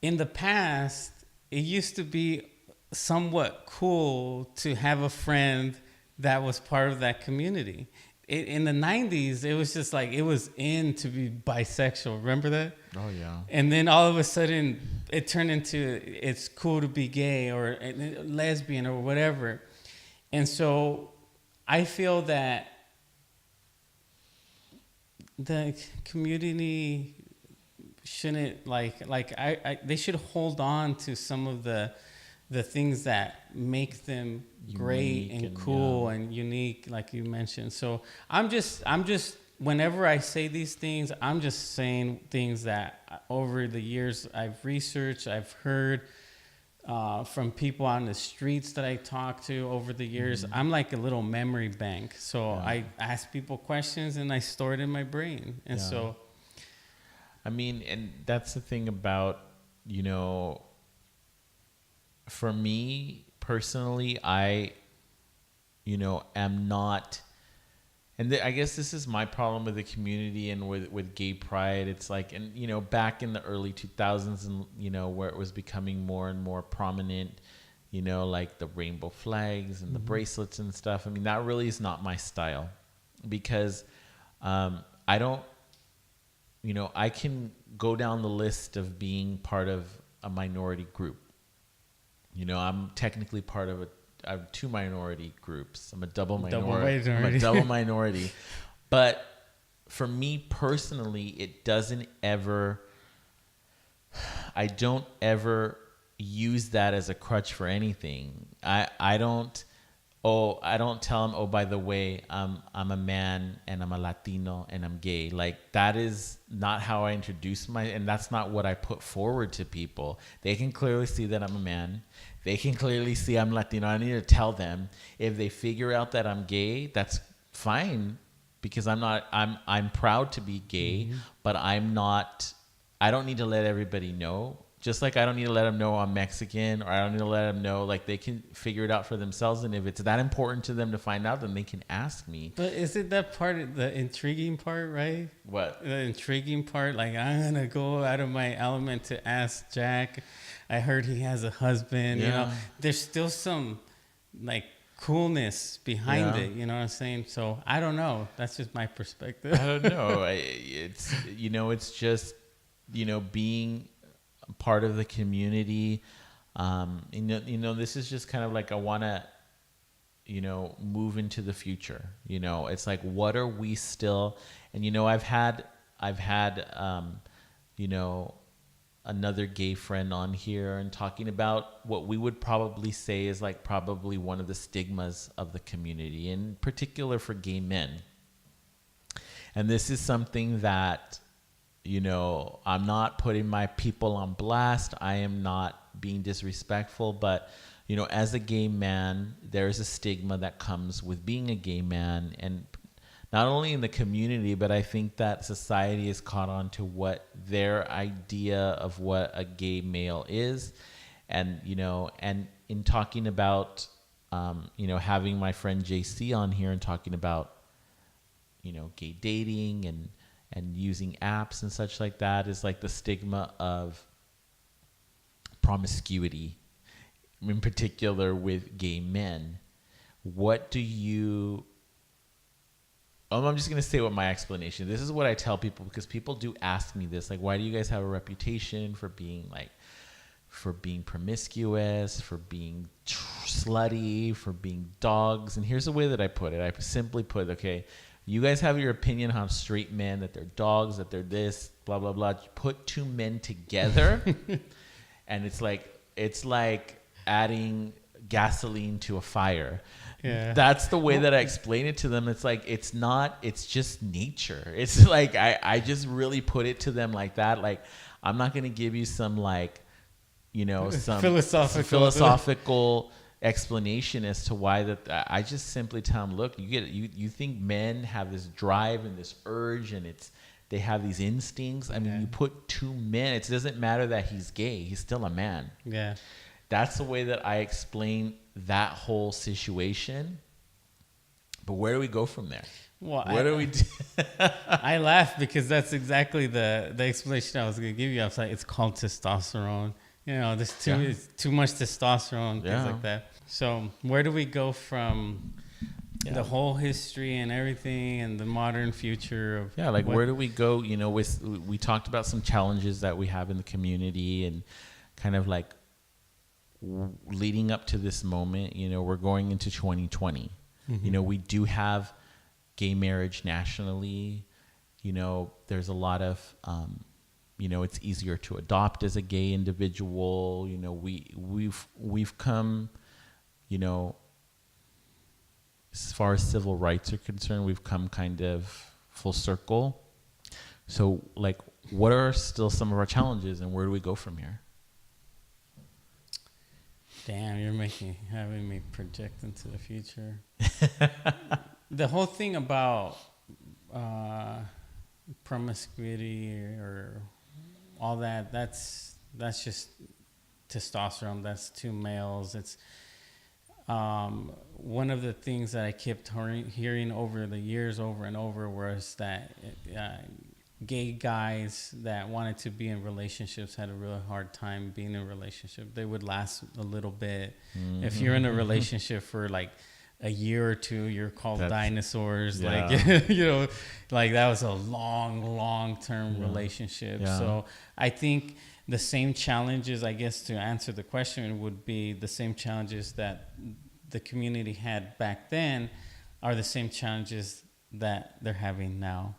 in the past, it used to be somewhat cool to have a friend that was part of that community. In the 90s, it was just like, it was in to be bisexual. Remember that? Oh yeah. And then all of a sudden, it turned into it's cool to be gay or lesbian or whatever. And so I feel that the community shouldn't they should hold on to some of the things that make them great Unique and cool yeah. and unique, like you mentioned. So I'm just whenever I say these things, I'm just saying things that over the years I've researched, I've heard from people on the streets that I talk to over the years. Mm-hmm. I'm like a little memory bank. So Yeah. I ask people questions and I store it in my brain. And Yeah. so, I mean, and that's the thing about, you know, for me personally, I, you know, am not, and I guess this is my problem with the community and with gay pride. It's like, and, you know, back in the early 2000s and, you know, where it was becoming more and more prominent, you know, like the rainbow flags and the bracelets and stuff. I mean, that really is not my style because I don't, you know, I can go down the list of being part of a minority group. You know, I'm technically part of I have two minority groups. I'm a double minority. I'm a double minority. But for me personally, it doesn't ever, I don't ever use that as a crutch for anything. I don't tell them, oh, by the way, I'm a man and I'm a Latino and I'm gay. Like, that is not how I introduce and that's not what I put forward to people. They can clearly see that I'm a man. They can clearly see I'm Latino. I need to tell them. If they figure out that I'm gay, that's fine, because I'm proud to be gay, but I don't need to let everybody know. Just like I don't need to let them know I'm Mexican, or I don't need to let them know, like, they can figure it out for themselves. And if it's that important to them to find out, then they can ask me. but isn't that part, the intriguing part, right? What? The intriguing part, like, I'm going to go out of my element to ask Jack. I heard he has a husband, you know. There's still some, like, coolness behind Yeah. it, you know what I'm saying? So, I don't know. That's just my perspective. I don't know. It's, you know, it's just, you know, being part of the community. You know, this is just kind of like, I want to, you know, move into the future. You know, it's like, what are we still? And, you know, I've had, you know, another gay friend on here and talking about what we would probably say is like probably one of the stigmas of the community, in particular for gay men. And this is something that, you know, I'm not putting my people on blast. I am not being disrespectful, but, you know, as a gay man, there's a stigma that comes with being a gay man, and not only in the community, but I think that society has caught on to what their idea of what a gay male is. And, you know, and in talking about, you know, having my friend JC on here and talking about, you know, gay dating and using apps and such like that, is like the stigma of promiscuity, in particular with gay men. What do you... I'm just going to say what my explanation. This is what I tell people, because people do ask me this. Like, why do you guys have a reputation for being promiscuous, for being slutty, for being dogs? And here's the way that I put it. I simply put, okay, you guys have your opinion on straight men, that they're dogs, that they're this, blah, blah, blah. Put two men together, and it's like adding gasoline to a fire. Yeah. That's the way that I explain it to them. It's like, it's just nature. It's like, I just really put it to them like that. Like, I'm not going to give you some, like, you know, some philosophical explanation as to why that. I just simply tell them, look, you think men have this drive and this urge, and it's they have these instincts. I mean, Yeah. you put two men, it doesn't matter that he's gay, he's still a man. Yeah. That's the way that I explain that whole situation. But where do we go from there? Well, What do we do? I laugh because that's exactly the explanation I was going to give you. I was like, it's called testosterone. You know, there's too much testosterone, things like that. So where do we go from the whole history and everything and the modern future of where do we go? You know, we talked about some challenges that we have in the community and kind of like leading up to this moment. You know, we're going into 2020. Mm-hmm. You know, we do have gay marriage nationally. You know, there's a lot of you know, it's easier to adopt as a gay individual. You know, we've come, you know, as far as civil rights are concerned, we've come kind of full circle. So, like, what are still some of our challenges, and where do we go from here? Damn, you're having me project into the future. The whole thing about promiscuity or all that, that's just testosterone. That's two males. It's one of the things that I kept hearing over the years over and over was that gay guys that wanted to be in relationships had a really hard time being in a relationship. They would last a little bit. Mm-hmm. If you're in a relationship for like a year or two, you're called dinosaurs. Yeah. Like, you know, like that was a long-term relationship. Yeah. So I think the same challenges, I guess, to answer the question would be the same challenges that the community had back then are the same challenges that they're having now.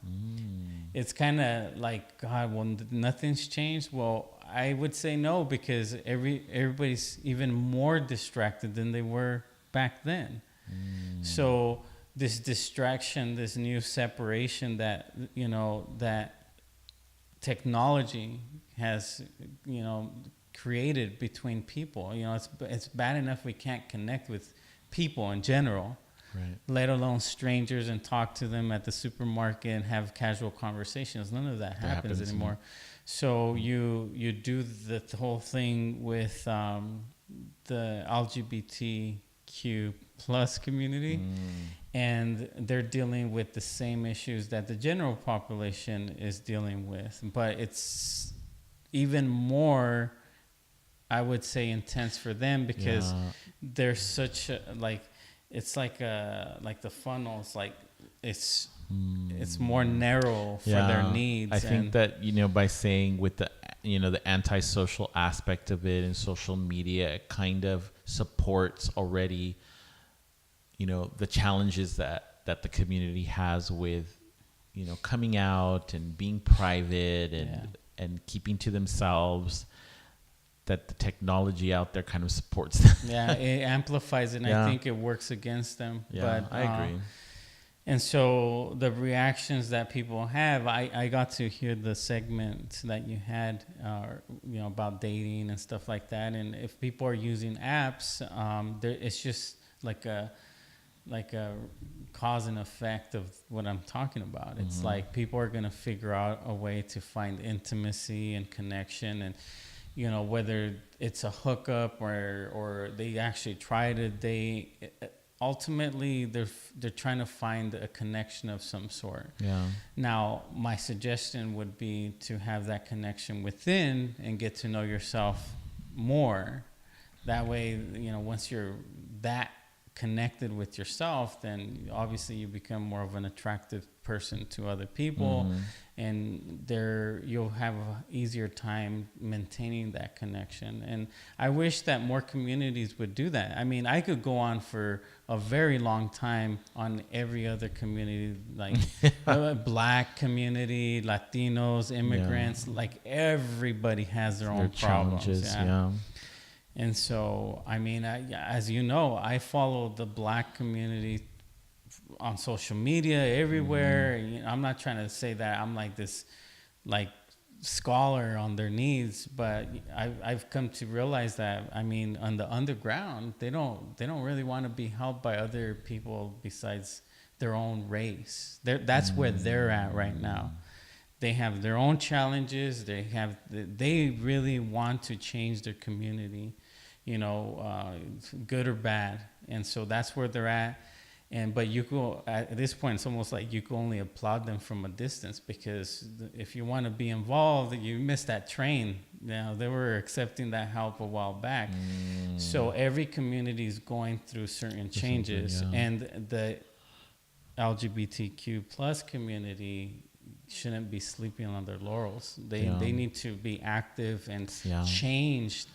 It's kind of like, God, well, nothing's changed. Well, I would say no, because everybody's even more distracted than they were back then. So this distraction, this new separation that, you know, that technology has, you know, created between people, you know, it's bad enough we can't connect with people in general. Right. Let alone strangers and talk to them at the supermarket and have casual conversations. None of that happens anymore. So you do the whole thing with the LGBTQ plus community, and they're dealing with the same issues that the general population is dealing with. But it's even more, I would say, intense for them because there's such a, like, it's like the funnel. It's like it's more narrow for their needs. I think that, you know, by saying with the, you know, the antisocial aspect of it and social media, it kind of supports already, you know, the challenges that the community has with, you know, coming out and being private and keeping to themselves. That the technology out there kind of supports them. Yeah, it amplifies it, and I think it works against them. Yeah, but, I agree. And so the reactions that people have, I got to hear the segment that you had, you know, about dating and stuff like that. And if people are using apps, it's just like a cause and effect of what I'm talking about. It's like people are going to figure out a way to find intimacy and connection, and you know, whether it's a hookup or they actually try to date, ultimately they're trying to find a connection of some sort. Yeah. Now, my suggestion would be to have that connection within and get to know yourself more. That way, you know, once you're that connected with yourself, then obviously you become more of an attractive person to other people, and you'll have an easier time maintaining that connection. And I wish that more communities would do that. I mean, I could go on for a very long time on every other community, like Black community, Latinos, immigrants, like everybody has their own problems. And so, I mean, as you know, I follow the Black community on social media everywhere. You know, I'm not trying to say that I'm like this, like, scholar on their needs, but I've come to realize that, I mean, on the underground, they don't really want to be helped by other people besides their own race. That's where they're at right now. They have their own challenges. They really want to change their community, good or bad. And so that's where they're at. But you go at this point, it's almost like you can only applaud them from a distance, because if you want to be involved, you missed that train. They were accepting that help a while back. So every community is going through certain changes, and the LGBTQ plus community shouldn't be sleeping on their laurels. They need to be active and changed.